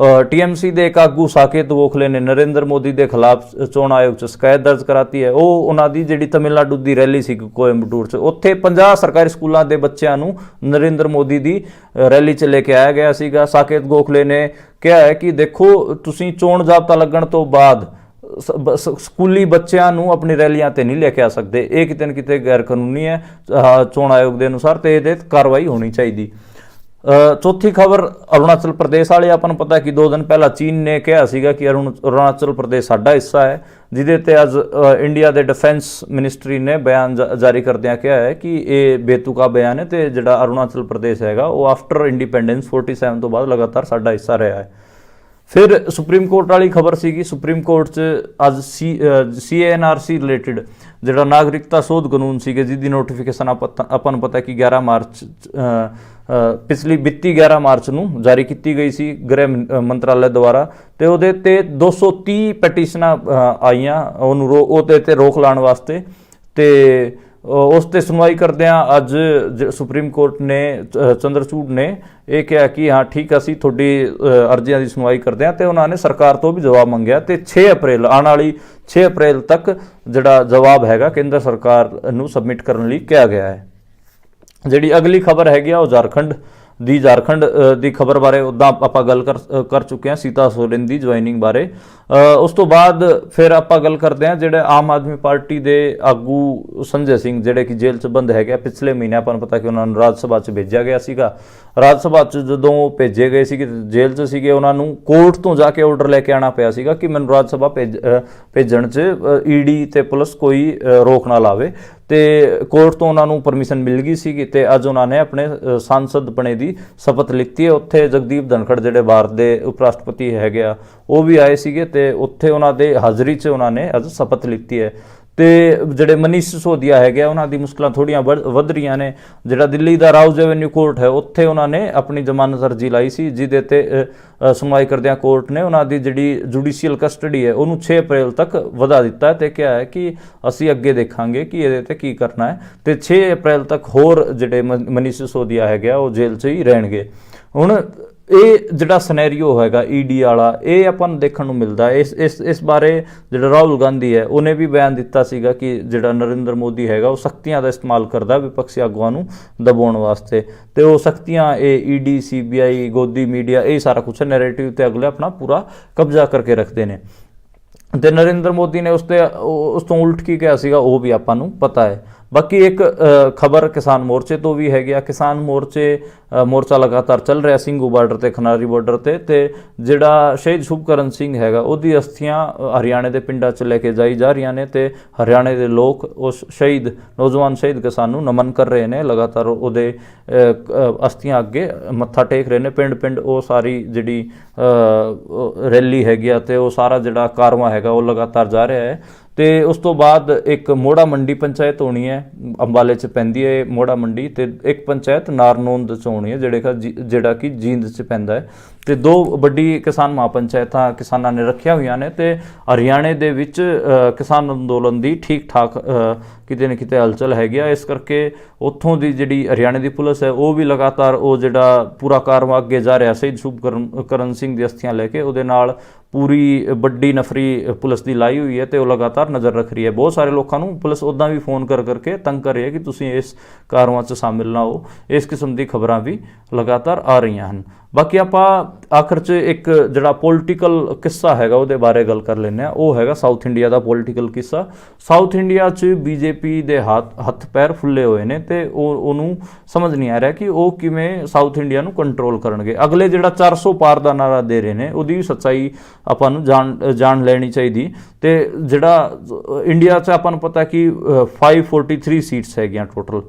ਟੀਐਮਸੀ ਦੇ ਇੱਕ ਆਗੂ ਸਾਕੇਤ ਗੋਖਲੇ ਨੇ ਨਰਿੰਦਰ ਮੋਦੀ ਦੇ ਖਿਲਾਫ ਚੋਣ ਆਯੋਗ 'ਚ ਸ਼ਿਕਾਇਤ ਦਰਜ ਕਰਾਤੀ ਹੈ। ਉਹ ਉਹਨਾਂ ਦੀ ਜਿਹੜੀ ਤਮਿਲਨਾਡੂ ਦੀ ਰੈਲੀ ਸੀ ਕੋਇੰਬਟੂਰ 'ਚ, ਉੱਥੇ 50 ਸਰਕਾਰੀ ਸਕੂਲਾਂ ਦੇ ਬੱਚਿਆਂ ਨੂੰ ਨਰਿੰਦਰ ਮੋਦੀ ਦੀ ਰੈਲੀ 'ਚ ਲੈ ਕੇ ਆਇਆ ਗਿਆ ਸੀਗਾ। ਸਾਕੇਤ ਗੋਖਲੇ ਨੇ ਕਿਹਾ ਹੈ ਕਿ ਦੇਖੋ ਤੁਸੀਂ ਚੋਣ ਜ਼ਾਬਤਾ ਲੱਗਣ ਤੋਂ ਬਾਅਦ ਸਕੂਲੀ ਬੱਚਿਆਂ ਨੂੰ ਆਪਣੀ ਰੈਲੀਆਂ ਤੇ ਨਹੀਂ ਲੈ ਕੇ ਆ ਸਕਦੇ, ਇਹ ਕਿਤੇ ਨਾ ਕਿਤੇ ਗੈਰ ਕਾਨੂੰਨੀ ਹੈ ਚੋਣ ਆਯੋਗ ਦੇ ਅਨੁਸਾਰ ਤੇ ਇਹਦੇ ਕਾਰਵਾਈ ਹੋਣੀ ਚਾਹੀਦੀ। ਚੌਥੀ ਖਬਰ ਅਰੁਣਾਚਲ ਪ੍ਰਦੇਸ਼ ਵਾਲੇ, ਆਪਾਂ ਨੂੰ ਪਤਾ ਕਿ 2 ਦਿਨ ਪਹਿਲਾਂ ਚੀਨ ਨੇ ਕਿਹਾ ਸੀਗਾ ਕਿ ਅਰੁਣਾਚਲ ਪ੍ਰਦੇਸ਼ ਸਾਡਾ ਹਿੱਸਾ ਹੈ, ਜਿਹਦੇ ਤੇ ਅੱਜ ਇੰਡੀਆ ਦੇ ਡਿਫੈਂਸ ਮਿਨਿਸਟਰੀ ਨੇ ਬਿਆਨ ਜਾਰੀ ਕਰਦਿਆਂ ਕਿਹਾ ਹੈ ਕਿ ਇਹ ਬੇਤੁਕਾ ਬਿਆਨ ਹੈ ਤੇ ਜਿਹੜਾ ਅਰੁਣਾਚਲ ਪ੍ਰਦੇਸ਼ ਹੈਗਾ ਉਹ ਆਫਟਰ ਇੰਡੀਪੈਂਡੈਂਸ 47 ਤੋਂ ਬਾਅਦ ਲਗਾਤਾਰ ਸਾਡਾ ਹਿੱਸਾ ਰਿਹਾ ਹੈ। ਫਿਰ ਸੁਪਰੀਮ ਕੋਰਟ ਵਾਲੀ ਖਬਰ ਸੀਗੀ, ਸੁਪਰੀਮ ਕੋਰਟ 'ਚ ਅੱਜ CANRC ਰਿਲੇਟਿਡ ਜਿਹੜਾ ਨਾਗਰਿਕਤਾ ਸੋਧ ਕਾਨੂੰਨ ਸੀਗੇ ਜਿਹਦੀ ਨੋਟੀਫਿਕੇਸ਼ਨ ਆਪਾਂ ਨੂੰ ਪਤਾ ਕਿ 11 ਮਾਰਚ ਪਿਛਲੀ ਬੀਤੀ 11 ਮਾਰਚ ਨੂੰ ਜਾਰੀ ਕੀਤੀ ਗਈ ਸੀ ਗ੍ਰਹਿ ਮੰਤਰਾਲੇ ਦੁਆਰਾ ਤੇ ਉਹਦੇ ਤੇ 230 ਪੈਟੀਸ਼ਨਾਂ ਆਈਆਂ ਉਹਦੇ ਤੇ ਰੋਕ ਲਾਉਣ ਵਾਸਤੇ ਤੇ ਉਸ ਤੇ ਸੁਣਵਾਈ ਕਰਦਿਆਂ ਅੱਜ ਸੁਪਰੀਮ ਕੋਰਟ ਨੇ ਚੰਦਰਚੂੜ ਨੇ ਇਹ ਕਿਹਾ ਕਿ ਹਾਂ ਠੀਕ ਅਸੀਂ ਤੁਹਾਡੀ ਅਰਜ਼ੀਆਂ ਦੀ ਸੁਣਵਾਈ ਕਰਦੇ ਹਾਂ ਤੇ ਉਹਨਾਂ ਨੇ ਸਰਕਾਰ ਤੋਂ ਵੀ ਜਵਾਬ ਮੰਗਿਆ ਤੇ 6 ਅਪ੍ਰੈਲ ਆਉਣ ਵਾਲੀ 6 ਅਪ੍ਰੈਲ ਤੱਕ ਜਿਹੜਾ ਜਵਾਬ ਹੈਗਾ ਕੇਂਦਰ ਸਰਕਾਰ ਨੂੰ ਸਬਮਿਟ ਕਰਨ ਲਈ ਕਿਹਾ ਗਿਆ ਹੈ। ਜਿਹੜੀ ਅਗਲੀ ਖਬਰ ਹੈਗੀ ਆ ਉਹ ਝਾਰਖੰਡ ਦੀ ਖਬਰ ਬਾਰੇ ਉੱਦਾਂ ਆਪਾਂ ਗੱਲ ਕਰ ਚੁੱਕੇ ਹਾਂ, ਸੀਤਾ ਸੋਰੇਨ ਦੀ ਜੁਆਇਨਿੰਗ ਬਾਰੇ। ਉਸ ਤੋਂ ਬਾਅਦ ਫਿਰ ਆਪਾਂ ਗੱਲ ਕਰਦੇ ਹਾਂ ਜਿਹੜੇ ਆਮ ਆਦਮੀ ਪਾਰਟੀ ਦੇ ਆਗੂ ਸੰਜੇ ਸਿੰਘ ਜਿਹੜੇ ਕਿ ਜੇਲ੍ਹ 'ਚ ਬੰਦ ਹੈਗੇ, ਪਿਛਲੇ ਮਹੀਨੇ ਆਪਾਂ ਨੂੰ ਪਤਾ ਕਿ ਉਹਨਾਂ ਨੂੰ ਰਾਜ ਸਭਾ 'ਚ ਭੇਜਿਆ ਗਿਆ ਸੀਗਾ। ਰਾਜ ਸਭਾ 'ਚ ਜਦੋਂ ਭੇਜੇ ਗਏ ਸੀਗੇ ਜੇਲ੍ਹ 'ਚ ਸੀਗੇ, ਉਹਨਾਂ ਨੂੰ ਕੋਰਟ ਤੋਂ ਜਾ ਕੇ ਆਰਡਰ ਲੈ ਕੇ ਆਉਣਾ ਪਿਆ ਸੀਗਾ ਕਿ ਮੈਨੂੰ ਰਾਜ ਸਭਾ ਭੇਜਣ 'ਚ ਈਡੀ ਤੇ ਪੁਲਿਸ ਕੋਈ ਰੋਕ ਨਾ ਲਾਵੇ ਤੇ ਕੋਰਟ ਤੋਂ ਉਹਨਾਂ ਨੂੰ ਪਰਮਿਸ਼ਨ ਮਿਲ ਗਈ ਸੀਗੀ ਤੇ ਅੱਜ ਉਹਨਾਂ ਨੇ ਆਪਣੇ ਸਾਂਸਦ ਬਣੇ ਦੀ ਸ਼ਪਥ ਲਿੱਤੀ ਹੈ। ਉੱਥੇ ਜਗਦੀਪ ਧਨਖੜ ਜਿਹੜੇ ਭਾਰਤ ਦੇ ਉਪ ਰਾਸ਼ਟਰਪਤੀ ਹੈਗੇ ਆ ਉਹ ਵੀ ਆਏ ਸੀਗੇ ਤੇ ਉੱਥੇ ਉਹਨਾਂ ਦੇ ਹਾਜ਼ਰੀ 'ਚ ਉਹਨਾਂ ਨੇ ਅੱਜ ਸ਼ਪਥ ਲਿੱਤੀ ਹੈ। ਤੇ ਜਿਹੜੇ ਮਨੀਸ਼ ਸਿਸੋਦੀਆ ਹੈਗੇ ਉਹਨਾਂ ਦੀ ਮੁਸ਼ਕਲਾਂ ਥੋੜ੍ਹੀਆਂ ਵੱਧ ਰਹੀਆਂ ਨੇ। ਜਿਹੜਾ ਦਿੱਲੀ ਦਾ ਰਾਉਜ਼ ਐਵੇਨਿਊ ਕੋਰਟ ਹੈ ਉੱਥੇ ਉਹਨਾਂ ਨੇ ਆਪਣੀ ਜ਼ਮਾਨਤ ਅਰਜ਼ੀ ਲਾਈ ਸੀ ਜਿਹਦੇ ਤੇ ਸੁਣਵਾਈ ਕਰਦਿਆਂ ਕੋਰਟ ਨੇ ਉਹਨਾਂ ਦੀ ਜਿਹੜੀ ਜੁਡੀਸ਼ੀਅਲ ਕਸਟਡੀ ਹੈ ਉਹਨੂੰ 6 ਅਪ੍ਰੈਲ ਤੱਕ ਵਧਾ ਦਿੱਤਾ ਤੇ ਕਿਹਾ ਹੈ ਕਿ ਅਸੀਂ ਅੱਗੇ ਦੇਖਾਂਗੇ ਕਿ ਇਹਦੇ ਤੇ ਕੀ ਕਰਨਾ ਹੈ ਤੇ 6 ਅਪ੍ਰੈਲ ਤੱਕ ਹੋਰ ਜਿਹੜੇ ਮਨੀਸ਼ ਸਿਸੋਦੀਆ ਹੈਗੇ ਉਹ ਜੇਲ੍ਹ 'ਚ ਹੀ ਰਹਿਣਗੇ। ਹੁਣ ਇਹ ਜਿਹੜਾ ਸਿਨੈਰੀਓ ਹੈਗਾ ਈਡੀ ਵਾਲਾ ਇਹ ਆਪਾਂ ਨੂੰ ਦੇਖਣ ਨੂੰ ਮਿਲਦਾ। ਇਸ ਬਾਰੇ ਜਿਹੜਾ ਰਾਹੁਲ ਗਾਂਧੀ ਹੈ ਉਹਨੇ ਵੀ ਬਿਆਨ ਦਿੱਤਾ ਸੀਗਾ ਕਿ ਜਿਹੜਾ ਨਰਿੰਦਰ ਮੋਦੀ ਹੈਗਾ ਉਹ ਸਖਤੀਆਂ ਦਾ ਇਸਤੇਮਾਲ ਕਰਦਾ ਵਿਪਕਸ਼ੀ ਆਗੂਆਂ ਨੂੰ ਦਬਾਉਣ ਵਾਸਤੇ ਤੇ ਉਹ ਸਖਤੀਆਂ ਇਹ ਈਡੀ CBI ਗੋਦੀ ਮੀਡੀਆ ਇਹ ਸਾਰਾ ਕੁਛ ਨੈਰੇਟਿਵ ਤੇ ਅਗਲੇ ਆਪਣਾ ਪੂਰਾ ਕਬਜ਼ਾ ਕਰਕੇ ਰੱਖਦੇ ਨੇ ਤੇ ਨਰਿੰਦਰ ਮੋਦੀ ਨੇ ਉਸ ਤੋਂ ਉਲਟ ਕੀ ਕਿਹਾ ਸੀਗਾ ਉਹ ਵੀ ਆਪਾਂ ਨੂੰ ਪਤਾ ਹੈ। ਬਾਕੀ ਇੱਕ ਖਬਰ ਕਿਸਾਨ ਮੋਰਚੇ ਤੋਂ ਵੀ ਹੈਗੀ ਆ। ਕਿਸਾਨ ਮੋਰਚਾ ਲਗਾਤਾਰ ਚੱਲ ਰਿਹਾ ਸਿੰਘੂ ਬਾਰਡਰ ਤੇ ਖਨਾਰੀ ਬਾਰਡਰ ਤੇ ਜਿਹੜਾ ਸ਼ਹੀਦ ਸ਼ੁਭਕਰਨ ਸਿੰਘ ਹੈਗਾ ਉਹਦੀ ਅਸਥੀਆਂ ਹਰਿਆਣੇ ਦੇ ਪਿੰਡਾਂ 'ਚ ਲੈ ਕੇ ਜਾਈ ਜਾ ਰਹੀਆਂ ਨੇ ਤੇ ਹਰਿਆਣੇ ਦੇ ਲੋਕ ਉਸ ਨੌਜਵਾਨ ਸ਼ਹੀਦ ਕਿਸਾਨ ਨੂੰ ਨਮਨ ਕਰ ਰਹੇ ਨੇ। ਲਗਾਤਾਰ ਉਹਦੇ ਅਸਥੀਆਂ ਅੱਗੇ ਮੱਥਾ ਟੇਕ ਰਹੇ ਨੇ ਪਿੰਡ ਉਹ ਸਾਰੀ ਜਿਹੜੀ ਰੈਲੀ ਹੈਗੀ ਆ ਤੇ ਉਹ ਸਾਰਾ ਜਿਹੜਾ ਕਾਰਵਾਂ ਹੈਗਾ ਉਹ ਲਗਾਤਾਰ ਜਾ ਰਿਹਾ ਹੈ। ਤੇ ਉਸ ਤੋਂ ਬਾਅਦ ਇੱਕ ਮੋੜਾ ਮੰਡੀ ਪੰਚਾਇਤ ਹੋਣੀ ਹੈ, ਅੰਬਾਲੇ 'ਚ ਪੈਂਦੀ ਹੈ ਮੋੜਾ ਮੰਡੀ ਤੇ ਇੱਕ ਪੰਚਾਇਤ ਨਾਰਨੌਂਦ 'ਚ ਹੋਣੀ ਹੈ ਜਿਹੜਾ ਕਿ ਜੀਂਦ 'ਚ ਪੈਂਦਾ ਹੈ ਤੇ 2 ਵੱਡੀ ਕਿਸਾਨ ਮਹਾਪੰਚਾਇਤਾਂ ਕਿਸਾਨਾਂ ਨੇ ਰੱਖੀਆਂ ਹੋਈਆਂ ਨੇ ਤੇ ਹਰਿਆਣੇ ਦੇ ਵਿੱਚ ਕਿਸਾਨ ਅੰਦੋਲਨ ਦੀ ਠੀਕ ਠਾਕ ਕਿਤੇ ਨਾ ਕਿਤੇ ਹਲਚਲ ਹੈਗੀ ਆ। ਇਸ ਕਰਕੇ ਉੱਥੋਂ ਦੀ ਜਿਹੜੀ ਹਰਿਆਣੇ ਦੀ ਪੁਲਿਸ ਹੈ ਉਹ ਵੀ ਲਗਾਤਾਰ ਉਹ ਜਿਹੜਾ ਪੂਰਾ ਕਾਰਵਾਂ ਅੱਗੇ ਜਾ ਰਿਹਾ ਸ਼ਹੀਦ ਸ਼ੁਭਕਰਨ ਸਿੰਘ ਦੀ ਅਸਥੀਆਂ ਲੈ ਕੇ ਉਹਦੇ ਨਾਲ ਪੂਰੀ ਵੱਡੀ ਨਫਰੀ ਪੁਲਿਸ ਦੀ ਲਾਈ ਹੋਈ ਹੈ ਤੇ ਉਹ ਲਗਾਤਾਰ ਨਜ਼ਰ ਰੱਖ ਰਹੀ ਹੈ। ਬਹੁਤ ਸਾਰੇ ਲੋਕਾਂ ਨੂੰ ਪੁਲਿਸ ਉੱਦਾਂ ਵੀ ਫੋਨ ਕਰਕੇ ਤੰਗ ਕਰ ਰਹੀ ਹੈ ਕਿ ਤੁਸੀਂ ਇਸ ਕਾਰਵਾਂ 'ਚ ਸ਼ਾਮਿਲ ਨਾ ਹੋ। ਇਸ ਕਿਸਮ ਦੀ ਖਬਰਾਂ ਵੀ ਲਗਾਤਾਰ ਆ ਰਹੀਆਂ ਹਨ। ਬਾਕੀ ਆਪਾਂ ਆਖਰ 'ਚ ਇੱਕ ਜਿਹੜਾ ਪੋਲੀਟੀਕਲ ਕਿੱਸਾ ਹੈਗਾ ਉਹਦੇ ਬਾਰੇ ਗੱਲ ਕਰ ਲੈਂਦੇ ਹਾਂ। ਉਹ ਹੈਗਾ ਸਾਊਥ ਇੰਡੀਆ ਦਾ ਪੋਲੀਟੀਕਲ ਕਿੱਸਾ। ਸਾਊਥ ਇੰਡੀਆ 'ਚ BJP ਦੇ ਹੱਥ ਪੈਰ ਫੁੱਲੇ ਹੋਏ ਨੇ ਤੇ ਉਹਨੂੰ ਸਮਝ ਨਹੀਂ ਆ ਰਿਹਾ ਕਿ ਉਹ ਕਿਵੇਂ ਸਾਊਥ ਇੰਡੀਆ ਨੂੰ ਕੰਟਰੋਲ ਕਰਨਗੇ। ਅਗਲੇ ਜਿਹੜਾ 400 ਪਾਰ ਦਾ ਨਾਰਾ ਦੇ ਰਹੇ ਨੇ ਉਹਦੀ ਸੱਚਾਈ ਆਪਾਂ ਨੂੰ ਜਾਣ ਲੈਣੀ ਚਾਹੀਦੀ। ਤੇ ਜਿਹੜਾ ਇੰਡੀਆ 'ਚ ਆਪਾਂ ਨੂੰ ਪਤਾ ਕਿ 543 ਸੀਟਸ ਹੈਗੀਆਂ ਟੋਟਲ,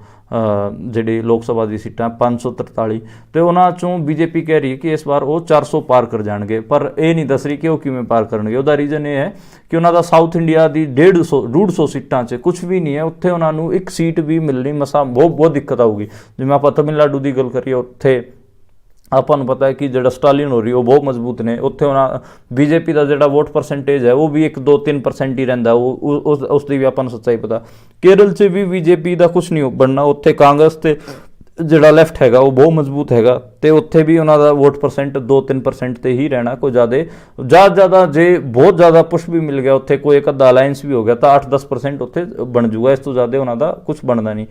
ਜਿਹੜੀ ਲੋਕ ਸਭਾ ਦੀ ਸੀਟਾਂ 543, ਤੇ ਉਹਨਾਂ ਚੋਂ ਬੀਜੇਪੀ ਕਹਿ ਰਹੀ ਹੈ ਕਿ ਇਸ ਵਾਰ ਉਹ 400 ਪਾਰ ਕਰ ਜਾਣਗੇ, ਪਰ ਇਹ ਨਹੀਂ ਦੱਸ ਰਹੀ ਕਿ ਉਹ ਕਿਵੇਂ ਪਾਰ ਕਰਨਗੇ। ਉਹਦਾ ਰੀਜ਼ਨ ਇਹ ਹੈ ਕਿ ਉਹਨਾਂ ਦਾ ਸਾਊਥ ਇੰਡੀਆ ਦੀ 150 ਸੀਟਾਂ 'ਚ ਕੁਝ ਵੀ ਨਹੀਂ ਹੈ, ਉੱਥੇ ਉਹਨਾਂ ਨੂੰ ਇੱਕ ਸੀਟ ਵੀ ਮਿਲਣੀ ਮਸਾਂ ਬਹੁਤ ਦਿੱਕਤ ਆਊਗੀ। ਜਿਵੇਂ ਆਪਾਂ ਤਮਿਲਨਾਡੂ ਦੀ ਗੱਲ ਕਰੀਏ, ਉੱਥੇ ਆਪਾਂ ਨੂੰ ਪਤਾ ਹੈ ਕਿ ਜਿਹੜਾ ਸਟਾਲਿਨ ਹੋ ਰਹੀ ਉਹ ਬਹੁਤ ਮਜ਼ਬੂਤ ਨੇ, ਉੱਥੇ ਉਹਨਾਂ ਬੀਜੇਪੀ ਦਾ ਜਿਹੜਾ ਵੋਟ ਪਰਸੈਂਟੇਜ ਹੈ ਉਹ ਵੀ 1-2-3% ਹੀ ਰਹਿੰਦਾ, ਉਸ ਦੀ ਵੀ ਆਪਾਂ ਨੂੰ ਸੱਚਾਈ ਪਤਾ। ਕੇਰਲ 'ਚ ਵੀ ਬੀਜੇਪੀ ਦਾ ਕੁਝ ਨਹੀਂ ਬਣਨਾ, ਉੱਥੇ ਕਾਂਗਰਸ ਤੇ ਜਿਹੜਾ ਲੈਫਟ ਹੈਗਾ ਉਹ ਬਹੁਤ ਮਜ਼ਬੂਤ ਹੈਗਾ, ਤੇ ਉੱਥੇ ਵੀ ਉਹਨਾਂ ਦਾ ਵੋਟ ਪਰਸੈਂਟ 2-3% ਤੇ ਹੀ ਰਹਿਣਾ। ਕੋਈ ਜ਼ਿਆਦਾ ਜੇ ਬਹੁਤ ਜ਼ਿਆਦਾ ਪੁਸ਼ ਵੀ ਮਿਲ ਗਿਆ, ਉੱਥੇ ਕੋਈ ਇੱਕ ਅੱਧਾ ਅਲਾਇੰਸ ਵੀ ਹੋ ਗਿਆ ਤਾਂ 8-10% ਉੱਥੇ ਬਣ ਜੂਗਾ, ਇਸ ਤੋਂ ਜ਼ਿਆਦਾ ਉਹਨਾਂ ਦਾ ਕੁਝ ਬਣਦਾ ਨਹੀਂ।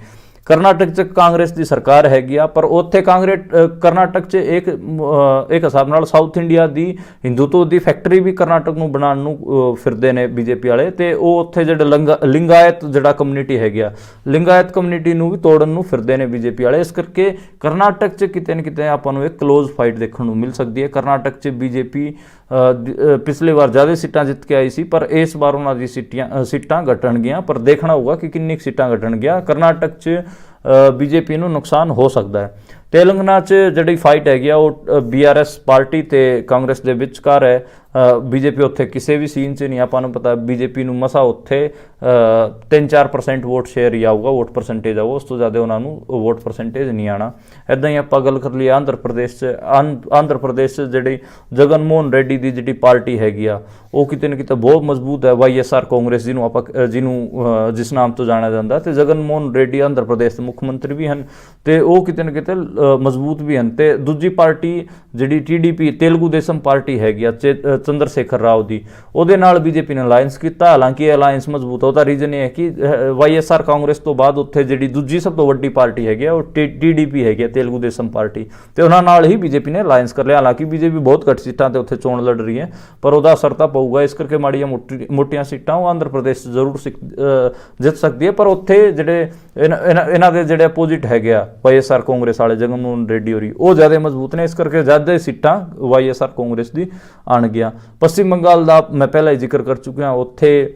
ਕਰਨਾਟਕ 'ਚ ਕਾਂਗਰਸ ਦੀ ਸਰਕਾਰ ਹੈਗੀ ਆ, ਪਰ ਉੱਥੇ ਕਰਨਾਟਕ 'ਚ ਇੱਕ ਹਿਸਾਬ ਨਾਲ ਸਾਊਥ ਇੰਡੀਆ ਦੀ ਹਿੰਦੂਤਵ ਦੀ ਫੈਕਟਰੀ ਵੀ ਕਰਨਾਟਕ ਨੂੰ ਬਣਾਉਣ ਨੂੰ ਫਿਰਦੇ ਨੇ ਬੀਜੇਪੀ ਵਾਲੇ, ਤੇ ਉਹ ਉੱਥੇ ਜਿਹੜਾ ਲਿੰਗਾਇਤ ਜਿਹੜਾ ਕਮਿਊਨਿਟੀ ਹੈਗੀ ਆ, ਲਿੰਗਾਇਤ ਕਮਿਊਨਿਟੀ ਨੂੰ ਵੀ ਤੋੜਨ ਨੂੰ ਫਿਰਦੇ ਨੇ ਬੀਜੇਪੀ ਵਾਲੇ। ਇਸ ਕਰਕੇ ਕਰਨਾਟਕ 'ਚ ਕਿਤੇ ਨਾ ਕਿਤੇ ਆਪਾਂ ਨੂੰ ਇੱਕ ਕਲੋਜ਼ ਫਾਈਟ ਦੇਖਣ ਨੂੰ ਮਿਲ ਸਕਦੀ ਹੈ। ਕਰਨਾਟਕ 'ਚ ਬੀਜੇਪੀ ਪਿਛਲੀ ਵਾਰ ਜ਼ਿਆਦਾ ਸੀਟਾਂ ਜਿੱਤ ਕੇ ਆਈ ਸੀ, ਪਰ ਇਸ ਵਾਰ ਉਹਨਾਂ ਦੀ ਸੀਟਾਂ ਘਟਣਗੀਆਂ, ਪਰ ਦੇਖਣਾ ਹੋਊਗਾ ਕਿ ਕਿੰਨੀ ਸੀਟਾਂ ਘਟਣਗੀਆਂ। ਕਰਨਾਟਕ 'ਚ ਬੀਜੇਪੀ ਨੂੰ ਨੁਕਸਾਨ ਹੋ ਸਕਦਾ ਹੈ। ਤੇਲੰਗਾਨਾ 'ਚ ਜਿਹੜੀ ਫਾਈਟ ਹੈਗੀ ਆ ਉਹ BRS ਪਾਰਟੀ ਤੇ ਕਾਂਗਰਸ ਦੇ ਵਿਚਕਾਰ ਹੈ। ਬੀਜੇਪੀ ਉੱਥੇ ਕਿਸੇ ਵੀ ਸੀਨ 'ਚ ਨਹੀਂ, ਆਪਾਂ ਨੂੰ ਪਤਾ ਬੀਜੇਪੀ ਨੂੰ ਮਸਾ ਉੱਥੇ 3-4% ਵੋਟ ਸ਼ੇਅਰ ਹੀ ਆਊਗਾ, ਵੋਟ ਪਰਸੈਂਟੇਜ ਆਊਗਾ, ਉਸ ਤੋਂ ਜ਼ਿਆਦਾ ਉਹਨਾਂ ਨੂੰ ਵੋਟ ਪਰਸੈਂਟੇਜ ਨਹੀਂ ਆਉਣਾ। ਇੱਦਾਂ ਹੀ ਆਪਾਂ ਗੱਲ ਕਰ ਲਈਏ ਆਂਧਰ ਪ੍ਰਦੇਸ਼ 'ਚ ਜਿਹੜੀ ਜਗਨ ਮੋਹਨ ਰੈਡੀ ਦੀ ਜਿਹੜੀ ਪਾਰਟੀ ਹੈਗੀ ਆ ਉਹ ਕਿਤੇ ਨਾ ਕਿਤੇ ਬਹੁਤ ਮਜ਼ਬੂਤ ਹੈ। YSR ਕਾਂਗਰਸ ਜਿਹਨੂੰ ਜਿਸ ਨਾਮ ਤੋਂ ਜਾਣਿਆ ਜਾਂਦਾ, ਤੇ ਜਗਨ ਮੋਹਨ ਰੈਡੀ ਆਂਧਰ ਪ੍ਰਦੇਸ਼ ਦੇ ਮੁੱਖ ਮੰਤਰੀ ਵੀ ਹਨ, ਤੇ ਉਹ ਕਿਤੇ ਨਾ ਕਿਤੇ ਮਜ਼ਬੂਤ ਵੀ ਹਨ। ਤੇ ਦੂਜੀ ਪਾਰਟੀ ਜਿਹੜੀ TDP ਤੇਲਗੂ ਦੇਸ਼ਮ ਪਾਰਟੀ ਹੈਗੀ ਆ ਚੰਦਰ ਸ਼ੇਖਰ ਰਾਓ ਦੀ, ਉਹਦੇ ਨਾਲ ਬੀਜੇਪੀ ਨੇ ਅਲਾਇੰਸ ਕੀਤਾ। ਹਾਲਾਂਕਿ ਇਹ ਅਲਾਇੰਸ ਮਜ਼ਬੂਤ ਉਹਦਾ ਰੀਜ਼ਨ ਇਹ ਹੈ ਕਿ YSR ਕਾਂਗਰਸ ਤੋਂ ਬਾਅਦ ਉੱਥੇ ਜਿਹੜੀ ਦੂਜੀ ਸਭ ਤੋਂ ਵੱਡੀ ਪਾਰਟੀ ਹੈਗੀ ਆ ਉਹ TDP ਹੈਗੀ ਆ ਤੇਲਗੂ ਦੇਸ਼ਮ ਪਾਰਟੀ, ਤੇ ਉਹਨਾਂ ਨਾਲ ਹੀ ਬੀਜੇਪੀ ਨੇ ਅਲਾਇੰਸ ਕਰ ਲਿਆ। ਹਾਲਾਂਕਿ ਬੀਜੇਪੀ ਬਹੁਤ ਘੱਟ ਸੀਟਾਂ ਤੇ ਉੱਥੇ ਚੋਣ ਲੜ ਰਹੀ ਹੈ, ਪਰ ਉਹਦਾ ਅਸਰ ਤਾਂ ਪਊਗਾ। ਇਸ ਕਰਕੇ ਮਾੜੀਆਂ ਮੋਟੀਆਂ ਸੀਟਾਂ ਉਹ ਆਂਧਰ ਪ੍ਰਦੇਸ਼ ਜ਼ਰੂਰ ਜਿੱਤ ਸਕਦੀ ਹੈ, ਪਰ ਉੱਥੇ ਜਿਹੜੇ ਇਹਨਾਂ ਦੇ ਜਿਹੜੇ ਅਪੋਜਿਟ ਹੈਗੇ ਆ YSR ਕਾਂਗਰਸ ਵਾਲੇ ਜਗਨ ਮੋਹਨ ਰੈਡੀ ਹੋਰੀ, ਉਹ ਜ਼ਿਆਦਾ ਮਜ਼ਬੂਤ ਨੇ, ਇਸ ਕਰਕੇ ਜ਼ਿਆਦਾ ਸੀਟਾਂ YSR ਕਾਂਗਰਸ ਦੀ ਆਉਣਗੀਆਂ। ਪੱਛਮੀ ਬੰਗਾਲ ਦਾ ਮੈਂ ਪਹਿਲਾਂ ਹੀ ਜ਼ਿਕਰ ਕਰ ਚੁੱਕਿਆ, ਉੱਥੇ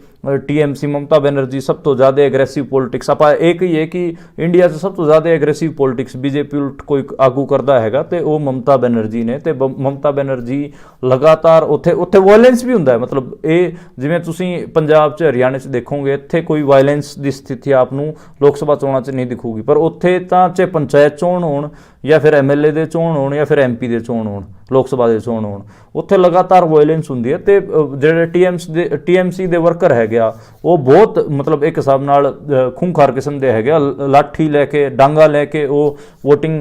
TMC ਮਮਤਾ ਬੈਨਰਜੀ ਸਭ ਤੋਂ ਜ਼ਿਆਦਾ ਐਗਰੈਸਿਵ ਪੋਲਿਟਿਕਸ। ਆਪਾਂ ਇਹ ਕਹੀਏ ਕਿ ਇੰਡੀਆ 'ਚ ਸਭ ਤੋਂ ਜ਼ਿਆਦਾ ਐਗਰੈਸਿਵ ਪੋਲਿਟਿਕਸ ਬੀਜੇਪੀ ਉਲਟ ਕੋਈ ਆਗੂ ਕਰਦਾ ਹੈਗਾ ਤੇ ਉਹ ਮਮਤਾ ਬੈਨਰਜੀ ਨੇ, ਤੇ ਮਮਤਾ ਬੈਨਰਜੀ ਲਗਾਤਾਰ ਉੱਥੇ ਵਾਇਲੈਂਸ ਵੀ ਹੁੰਦਾ ਹੈ। ਮਤਲਬ ਇਹ ਜਿਵੇਂ ਤੁਸੀਂ ਪੰਜਾਬ 'ਚ ਹਰਿਆਣੇ 'ਚ ਦੇਖੋਗੇ, ਇੱਥੇ ਕੋਈ ਵਾਇਲੈਂਸ ਦੀ ਸਥਿਤੀ ਆਪ ਨੂੰ ਲੋਕ ਸਭਾ ਚੋਣਾਂ 'ਚ ਨਹੀਂ ਦਿਖੂਗੀ, ਪਰ ਉੱਥੇ ਤਾਂ ਚਾਹੇ ਪੰਚਾਇਤ ਚੋਣ ਹੋਣ ਜਾਂ ਫਿਰ MLA ਦੇ ਚੋਣ ਹੋਣ ਜਾਂ ਫਿਰ MP ਦੇ ਚੋਣ ਹੋਣ, ਲੋਕ ਸਭਾ ਦੇ ਚੋਣ ਹੋਣ, ਉੱਥੇ ਲਗਾਤਾਰ ਵਾਇਲੈਂਸ ਹੁੰਦੀ ਹੈ। ਤੇ ਜਿਹੜੇ TMC ਦੇ ਵਰਕਰ ਹੈਗੇ ਆ ਉਹ ਬਹੁਤ ਮਤਲਬ ਇੱਕ ਹਿਸਾਬ ਨਾਲ ਖੂੰਖਾਰ ਕਿਸਮ ਦੇ ਹੈਗੇ ਆ, ਲਾਠੀ ਲੈ ਕੇ ਡਾਂਗਾ ਲੈ ਕੇ ਉਹ VOTING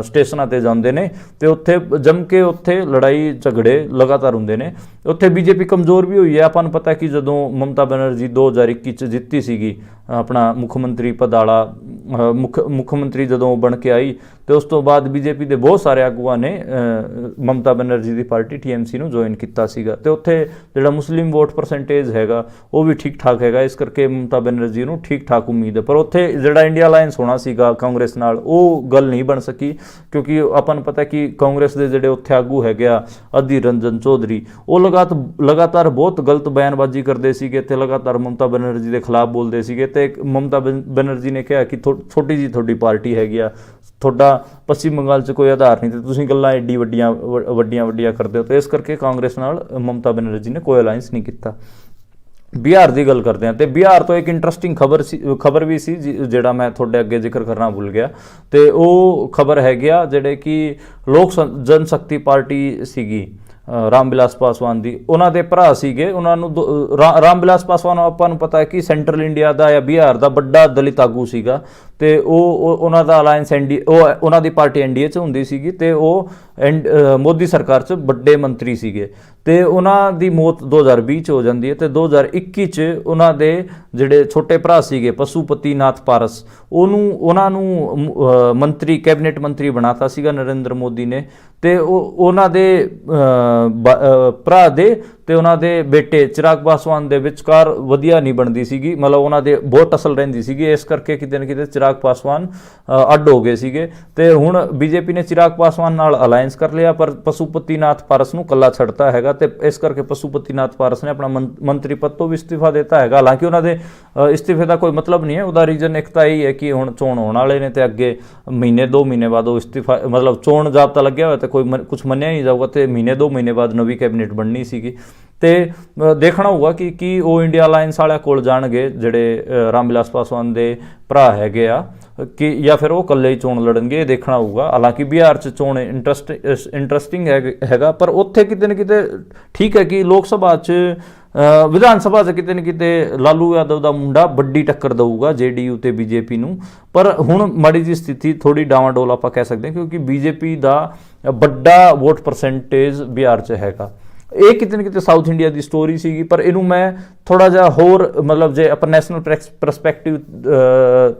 ਸਟੇਸ਼ਨਾਂ ਤੇ ਜਾਂਦੇ ਨੇ, ਤੇ ਉੱਥੇ ਜੰਮ ਕੇ ਉੱਥੇ ਲੜਾਈ ਝਗੜੇ ਲਗਾਤਾਰ ਹੁੰਦੇ ਨੇ। ਉੱਥੇ ਬੀਜੇਪੀ ਕਮਜ਼ੋਰ ਵੀ ਹੋਈ ਹੈ। ਆਪਾਂ ਨੂੰ ਪਤਾ ਕਿ ਜਦੋਂ ਮਮਤਾ ਬੈਨਰਜੀ 2021 'ਚ ਜਿੱਤੀ ਸੀਗੀ ਆਪਣਾ ਮੁੱਖ ਮੰਤਰੀ ਪਦ ਵਾਲਾ, ਮੁੱਖ ਮੰਤਰੀ ਜਦੋਂ ਬਣ ਕੇ ਆਈ, ਤੇ ਉਸ ਤੋਂ ਬਾਅਦ ਬੀਜੇਪੀ ਦੇ ਬਹੁਤ ਸਾਰੇ ਆਗੂਆਂ ਨੇ ਮਮਤਾ ਬੈਨਰਜੀ ਦੀ ਪਾਰਟੀ TMC ਨੂੰ ਜੁਆਇਨ ਕੀਤਾ ਸੀਗਾ, ਤੇ ਉੱਥੇ ਜਿਹੜਾ ਮੁਸਲਿਮ ਵੋਟ ਪਰਸੈਂਟੇਜ ਹੈਗਾ ਉਹ ਵੀ ਠੀਕ ਠਾਕ ਹੈਗਾ। ਇਸ ਕਰਕੇ ਮਮਤਾ ਬੈਨਰਜੀ ਨੂੰ ਠੀਕ ਠਾਕ ਉਮੀਦ ਹੈ, ਪਰ ਉੱਥੇ ਜਿਹੜਾ ਇੰਡੀਆ ਅਲਾਇੰਸ ਹੋਣਾ ਸੀਗਾ ਕਾਂਗਰਸ ਨਾਲ, ਉਹ ਗੱਲ ਨਹੀਂ ਬਣ ਸਕੀ, ਕਿਉਂਕਿ ਆਪਾਂ ਨੂੰ ਪਤਾ ਕਿ ਕਾਂਗਰਸ ਦੇ ਜਿਹੜੇ ਉੱਥੇ ਆਗੂ ਹੈਗੇ ਆ ਅਧੀਰ ਰੰਜਨ ਚੌਧਰੀ, ਉਹ ਲਗਾਤਾਰ ਬਹੁਤ ਗਲਤ ਬਿਆਨਬਾਜ਼ੀ ਕਰਦੇ ਸੀਗੇ, ਤੇ ਲਗਾਤਾਰ ਮਮਤਾ ਬੈਨਰਜੀ ਦੇ ਖਿਲਾਫ ਬੋਲਦੇ ਸੀਗੇ। ਤੇ ਮਮਤਾ ਬੈਨਰਜੀ ਨੇ ਕਿਹਾ ਕਿ ਛੋਟੀ ਜੀ ਤੁਹਾਡੀ ਪਾਰਟੀ ਹੈਗੀ ਆ, ਤੁਹਾਡਾ ਪੱਛਮੀ ਬੰਗਾਲ 'ਚ ਕੋਈ ਆਧਾਰ ਨਹੀਂ, ਤੇ ਤੁਸੀਂ ਗੱਲਾਂ ਐਡੀ ਵੱਡੀਆਂ ਕਰਦੇ ਹੋ। ਤੇ ਇਸ ਕਰਕੇ ਕਾਂਗਰਸ ਨਾਲ ਮਮਤਾ ਬੈਨਰਜੀ ਨੇ ਕੋਈ ਅਲਾਇੰਸ ਨਹੀਂ ਕੀਤਾ। ਬਿਹਾਰ ਦੀ ਗੱਲ ਕਰਦੇ ਹਾਂ, ਤੇ ਬਿਹਾਰ ਤੋਂ ਇੱਕ ਇੰਟਰਸਟਿੰਗ ਖਬਰ ਵੀ ਸੀ ਜਿਹੜਾ ਮੈਂ ਤੁਹਾਡੇ ਅੱਗੇ ਜ਼ਿਕਰ ਕਰਨਾ ਭੁੱਲ ਗਿਆ, ਤੇ ਉਹ ਖਬਰ ਹੈਗੀ ਆ ਜਿਹੜੇ ਕਿ ਲੋਕ ਜਨਸ਼ਕਤੀ ਪਾਰਟੀ ਸੀਗੀ ਰਾਮ ਵਿਲਾਸ ਪਾਸਵਾਨ ਦੀ, ਉਹਨਾਂ ਦੇ ਭਰਾ ਸੀਗੇ, ਉਹਨਾਂ ਨੂੰ ਰਾਮ ਵਿਲਾਸ ਪਾਸਵਾਨ ਆਪਾਂ ਨੂੰ ਪਤਾ ਹੈ ਕਿ ਸੈਂਟਰਲ ਇੰਡੀਆ ਦਾ ਜਾਂ ਬਿਹਾਰ ਦਾ ਵੱਡਾ ਦਲਿਤ ਆਗੂ ਸੀਗਾ, ਤੇ ਉਹਨਾਂ ਦਾ ਅਲਾਇੰਸ ਉਹਨਾਂ ਦੀ ਪਾਰਟੀ NDA 'ਚ ਹੁੰਦੀ ਸੀਗੀ, ਤੇ ਉਹ ਮੋਦੀ ਸਰਕਾਰ 'ਚ ਵੱਡੇ ਮੰਤਰੀ ਸੀਗੇ। ਤੇ ਉਹਨਾਂ ਦੀ ਮੌਤ 2020 'ਚ ਹੋ ਜਾਂਦੀ ਹੈ, ਤੇ 2021 'ਚ ਉਹਨਾਂ ਦੇ ਜਿਹੜੇ ਛੋਟੇ ਭਰਾ ਸੀਗੇ ਪਸ਼ੂਪਤੀ ਨਾਥ ਪਾਰਸ, ਉਹਨਾਂ ਨੂੰ ਕੈਬਨਿਟ ਮੰਤਰੀ ਬਣਾਤਾ ਸੀਗਾ ਨਰਿੰਦਰ ਮੋਦੀ ਨੇ, ਤੇ ਉਹਨਾਂ ਦੇ ਭਰਾ ਦੇ ਤੇ ਉਹਨਾਂ ਦੇ ਬੇਟੇ ਚਿਰਾਗ ਪਾਸਵਾਨ ਦੇ ਵਿਚਕਾਰ ਵਧੀਆ ਨਹੀਂ ਬਣਦੀ ਸੀਗੀ, ਮਤਲਬ ਉਹਨਾਂ ਦੇ ਬਹੁਤ ਅਸਲ ਰਹਿੰਦੀ ਸੀਗੀ। ਇਸ ਕਰਕੇ ਕਿਤੇ ਨਾ ਕਿਤੇ ਚਿਰਾਗ ਪਾਸਵਾਨ ਅੱਡ ਹੋ ਗਏ ਸੀਗੇ ਤੇ ਹੁਣ ਬੀਜੇਪੀ ਨੇ ਚਿਰਾਗ ਪਾਸਵਾਨ ਨਾਲ ਅਲਾਈਅੰਸ ਕਰ ਲਿਆ, ਪਰ ਪਸ਼ੂਪਤੀਨਾਥ ਪਾਰਸ ਨੂੰ ਕੱਲਾ ਛੱਡਤਾ ਹੈਗਾ ਤੇ ਇਸ ਕਰਕੇ ਪਸ਼ੂਪਤੀਨਾਥ ਪਾਰਸ ਨੇ ਆਪਣਾ ਮੰਤਰੀ ਪਦ ਤੋਂ ਵੀ ਇਸਤੀਫਾ ਦਿੱਤਾ ਹੈਗਾ। ਹਾਲਾਂਕਿ ਉਹਨਾਂ ਦੇ ਇਸਤੀਫੇ ਦਾ ਕੋਈ ਮਤਲਬ ਨਹੀਂ ਹੈ, ਉਹਦਾ ਰੀਜ਼ਨ ਇੱਕ ਤਾਂ ਇਹ ਹੈ ਕਿ ਹੁਣ ਚੋਣ ਹੋਣ ਵਾਲੇ ਨੇ ਤੇ ਅੱਗੇ ਮਹੀਨੇ 2 ਮਹੀਨੇ ਬਾਅਦ ਉਹ ਇਸਤੀਫਾ, ਮਤਲਬ ਚੋਣ ਜਾਬਤਾ ਲੱਗਿਆ ਹੋਇਆ ਤੇ ਕੋਈ ਕੁਝ ਮੰਨਿਆ ਨਹੀਂ ਜਾਊਗਾ ਤੇ ਮਹੀਨੇ 2 ਮਹੀਨੇ ਬਾਅਦ ਨਵੀਂ ਕੈਬਨਿਟ ਬਣਨੀ ਸੀਗੀ ਤੇ ਦੇਖਣਾ ਹੋਊਗਾ ਕਿ ਉਹ ਇੰਡੀਆ ਅਲਾਇੰਸ ਵਾਲਿਆਂ ਕੋਲ ਜਾਣਗੇ ਜਿਹੜੇ ਰਾਮ ਵਿਲਾਸ ਪਾਸਵਾਨ ਦੇ ਭਰਾ ਹੈਗੇ ਆ ਕਿ ਜਾਂ ਫਿਰ ਉਹ ਇਕੱਲੇ ਹੀ ਚੋਣ ਲੜਨਗੇ, ਇਹ ਦੇਖਣਾ ਹੋਊਗਾ। ਹਾਲਾਂਕਿ ਬਿਹਾਰ 'ਚ ਚੋਣ ਇੰਟਰਸਟਿੰਗ ਹੈਗਾ, ਪਰ ਉੱਥੇ ਕਿਤੇ ਨਾ ਕਿਤੇ ਠੀਕ ਹੈ ਕਿ ਲੋਕ ਸਭਾ 'ਚ ਵਿਧਾਨ ਸਭਾ 'ਚ ਕਿਤੇ ਨਾ ਕਿਤੇ ਲਾਲੂ ਯਾਦਵ ਦਾ ਮੁੰਡਾ ਵੱਡੀ ਟੱਕਰ ਦਊਗਾ ਜੇਡੀਯੂ ਤੇ ਬੀਜੇਪੀ ਨੂੰ। ਪਰ ਹੁਣ ਮਾੜੀ ਜਿਹੀ ਸਥਿਤੀ ਥੋੜੀ ਡਾਵਾਂਡੋਲ ਆਪਾਂ ਕਹਿ ਸਕਦੇ ਹਾਂ ਕਿਉਂਕਿ ਬੀਜੇਪੀ ਦਾ ਵੱਡਾ ਵੋਟ ਪਰਸੈਂਟੇਜ ਬਿਹਾਰ 'ਚ ਹੈਗਾ। ਇਹ ਕਿਤੇ ਨਾ ਕਿਤੇ ਸਾਊਥ ਇੰਡੀਆ ਦੀ ਸਟੋਰੀ ਸੀਗੀ, ਪਰ ਇਹਨੂੰ ਮੈਂ ਥੋੜਾ ਜਿਹਾ ਹੋਰ ਮਤਲਬ ਜੇ ਆਪਾਂ ਨੈਸ਼ਨਲ ਪਰਸਪੈਕਟਿਵ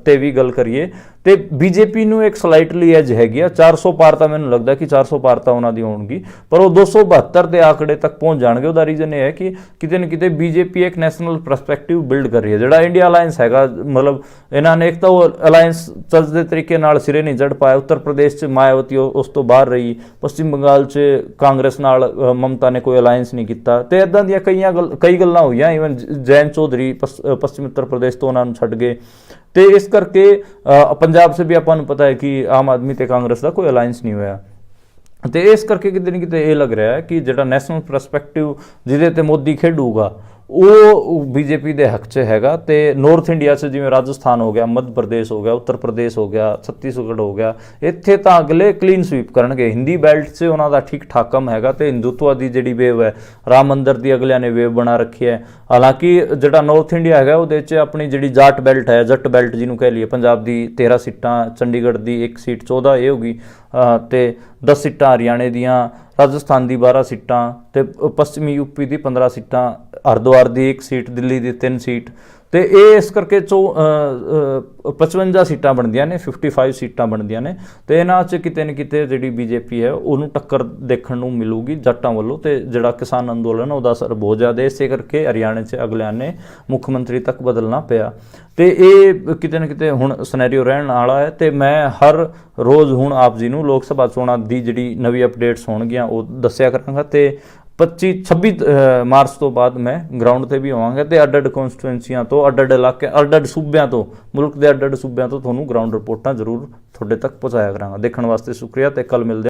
ਤੇ ਵੀ ਗੱਲ ਕਰੀਏ ਤੇ ਬੀਜੇਪੀ ਨੂੰ ਇੱਕ ਸਲਾਈਟਲੀ ਐਜ ਹੈਗੀ ਆ। 400 ਪਾਰ ਤਾਂ ਮੈਨੂੰ ਲੱਗਦਾ ਕਿ 400 ਪਾਰ ਤਾਂ ਉਹਨਾਂ ਦੀ ਹੋਣਗੀ, ਪਰ ਉਹ 272 ਦੇ ਆંકੜੇ ਤੱਕ ਪਹੁੰਚ ਜਾਣਗੇ। ਉਹਦਾ ਰੀਜ਼ਨ ਇਹ ਹੈ ਕਿ ਕਿਤੇ ਨਾ ਕਿਤੇ ਬੀਜੇਪੀ ਇੱਕ ਨੈਸ਼ਨਲ ਪਰਸਪੈਕਟਿਵ ਬਿਲਡ ਕਰ ਰਹੀ ਹੈ। ਜਿਹੜਾ ਇੰਡੀਆ ਅਲਾਇੰਸ ਹੈਗਾ, ਮਤਲਬ ਇਹਨਾਂ ਨੇ ਇੱਕ ਤਾਂ ਉਹ ਅਲਾਇੰਸ ਚੱਜਦੇ ਤਰੀਕੇ ਨਾਲ ਸਿਰੇ ਨਹੀਂ ਚੜ੍ਹ ਪਾਇਆ। ਉੱਤਰ ਪ੍ਰਦੇਸ਼ 'ਚ ਮਾਇਆਵਤੀ ਉਸ ਤੋਂ ਬਾਹਰ ਰਹੀ, ਪੱਛਮੀ ਬੰਗਾਲ 'ਚ ਕਾਂਗਰਸ ਨਾਲ ਮਮਤਾ ਨੇ ਕੋਈ ਅਲਾਇੰਸ ਨਹੀਂ ਕੀਤਾ ਤੇ ਇੱਦਾਂ ਦੀਆਂ ਕਈ ਗੱਲਾਂ ਹੋਈਆਂ। ਈਵਨ ਜੈਨ ਚੌਧਰੀ ਪੱਛਮੀ ਉੱਤਰ ਪ੍ਰਦੇਸ਼ ਤੋਂ ਉਹਨਾਂ ਨੂੰ ਛੱਡ ਗਏ ਤੇ ਇਸ ਕਰਕੇ ਪੰਜਾਬ 'ਚ ਵੀ ਆਪਾਂ ਨੂੰ ਪਤਾ ਹੈ ਕਿ ਆਮ ਆਦਮੀ ਤੇ ਕਾਂਗਰਸ ਦਾ ਕੋਈ ਅਲਾਇੰਸ ਨਹੀਂ ਹੋਇਆ ਤੇ ਇਸ ਕਰਕੇ ਕਿਤੇ ਨਾ ਕਿਤੇ ਇਹ ਲੱਗ ਰਿਹਾ ਹੈ ਕਿ ਜਿਹੜਾ ਨੈਸ਼ਨਲ ਪਰਸਪੈਕਟਿਵ ਜਿਹਦੇ ਤੇ ਮੋਦੀ ਖੇਡੂਗਾ ਉਹ ਬੀਜੇਪੀ ਦੇ ਹੱਕ 'ਚ ਹੈਗਾ ਤੇ ਨਾਰਥ ਇੰਡੀਆ 'ਚ ਜਿਵੇਂ ਰਾਜਸਥਾਨ ਹੋ ਗਿਆ, ਮੱਧ ਪ੍ਰਦੇਸ਼ ਹੋ ਗਿਆ, ਉੱਤਰ ਪ੍ਰਦੇਸ਼ ਹੋ ਗਿਆ, ਛੱਤੀਸਗੜ੍ਹ ਹੋ ਗਿਆ, ਇੱਥੇ ਤਾਂ ਅਗਲੇ ਕਲੀਨ ਸਵੀਪ ਕਰਨਗੇ। ਹਿੰਦੀ ਬੈਲਟ 'ਚ ਉਹਨਾਂ ਦਾ ਠੀਕ ਠਾਕ ਕੰਮ ਹੈਗਾ ਤੇ ਹਿੰਦੂਤਵਾ ਦੀ ਜਿਹੜੀ ਵੇਵ ਹੈ, ਰਾਮ ਮੰਦਰ ਦੀ ਅਗਲਿਆਂ ਨੇ ਵੇਵ ਬਣਾ ਰੱਖੀ ਹੈ। ਹਾਲਾਂਕਿ ਜਿਹੜਾ ਨਾਰਥ ਇੰਡੀਆ ਹੈਗਾ ਉਹਦੇ 'ਚ ਆਪਣੀ ਜਿਹੜੀ ਜਾਟ ਬੈਲਟ ਹੈ, ਜੱਟ ਬੈਲਟ ਜਿਹਨੂੰ ਕਹਿ ਲਈਏ, ਪੰਜਾਬ ਦੀ 13 ਸੀਟਾਂ, ਚੰਡੀਗੜ੍ਹ ਦੀ 1 ਸੀਟ 14 ਇਹ ਹੋ ਗਈ ਤੇ 10 ਸੀਟਾਂ ਹਰਿਆਣੇ ਦੀਆਂ, ਰਾਜਸਥਾਨ ਦੀ 12 ਸੀਟਾਂ ਤੇ ਪੱਛਮੀ ਯੂਪੀ ਦੀ 15 ਸੀਟਾਂ, ਹਰਿਦੁਆਰ ਦੀ 1 ਸੀਟ, ਦਿੱਲੀ ਦੀ 3 ਸੀਟ ਤੇ ਇਹ ਇਸ ਕਰਕੇ 55 ਸੀਟਾਂ ਬਣਦੀਆਂ ਨੇ, 55 ਸੀਟਾਂ ਬਣਦੀਆਂ ਨੇ ਤੇ ਇਹਨਾਂ 'ਚ ਕਿਤੇ ਨਾ ਕਿਤੇ ਜਿਹੜੀ ਬੀਜੇਪੀ ਹੈ ਉਹਨੂੰ ਟੱਕਰ ਦੇਖਣ ਨੂੰ ਮਿਲੂਗੀ ਜੱਟਾਂ ਵੱਲੋਂ ਤੇ ਜਿਹੜਾ ਕਿਸਾਨ ਅੰਦੋਲਨ ਉਹਦਾ ਅਸਰ ਬਹੁਤ ਜ਼ਿਆਦਾ। ਇਸੇ ਕਰਕੇ ਹਰਿਆਣੇ 'ਚ ਅਗਲਿਆਂ ਨੇ ਮੁੱਖ ਮੰਤਰੀ ਤੱਕ ਬਦਲਣਾ ਪਿਆ ਤੇ ਇਹ ਕਿਤੇ ਨਾ ਕਿਤੇ ਹੁਣ ਸਿਨੈਰੀਓ ਰਹਿਣ ਵਾਲਾ ਹੈ ਤੇ ਮੈਂ ਹਰ ਰੋਜ਼ ਹੁਣ ਆਪ ਜੀ ਨੂੰ ਲੋਕ ਸਭਾ ਚੋਣਾਂ ਦੀ ਜਿਹੜੀ ਨਵੀਂ ਅਪਡੇਟਸ ਹੋਣਗੀਆਂ ਉਹ ਦੱਸਿਆ ਕਰਾਂਗਾ ਤੇ 26 ਮਾਰਚ ਤੋਂ ਬਾਅਦ ਮੈਂ ਗਰਾਊਂਡ ਤੇ ਵੀ ਆਵਾਂਗਾ ਤੇ ਅੱਡ-ਅੱਡ ਕਨਸਟੀਟੂਐਂਸੀਆਂ ਤੋਂ, ਅੱਡ-ਅੱਡ ਇਲਾਕੇ, ਅੱਡ-ਅੱਡ ਸੂਬਿਆਂ ਤੋਂ, ਮੁਲਕ ਦੇ ਅੱਡ-ਅੱਡ ਸੂਬਿਆਂ ਤੋਂ ਤੁਹਾਨੂੰ ਗਰਾਊਂਡ ਰਿਪੋਰਟਾਂ ਜ਼ਰੂਰ ਤੁਹਾਡੇ ਤੱਕ ਪਹੁੰਚਾਇਆ ਕਰਾਂਗਾ। ਦੇਖਣ ਵਾਸਤੇ ਸ਼ੁਕਰੀਆ ਤੇ ਕੱਲ ਮਿਲਦੇ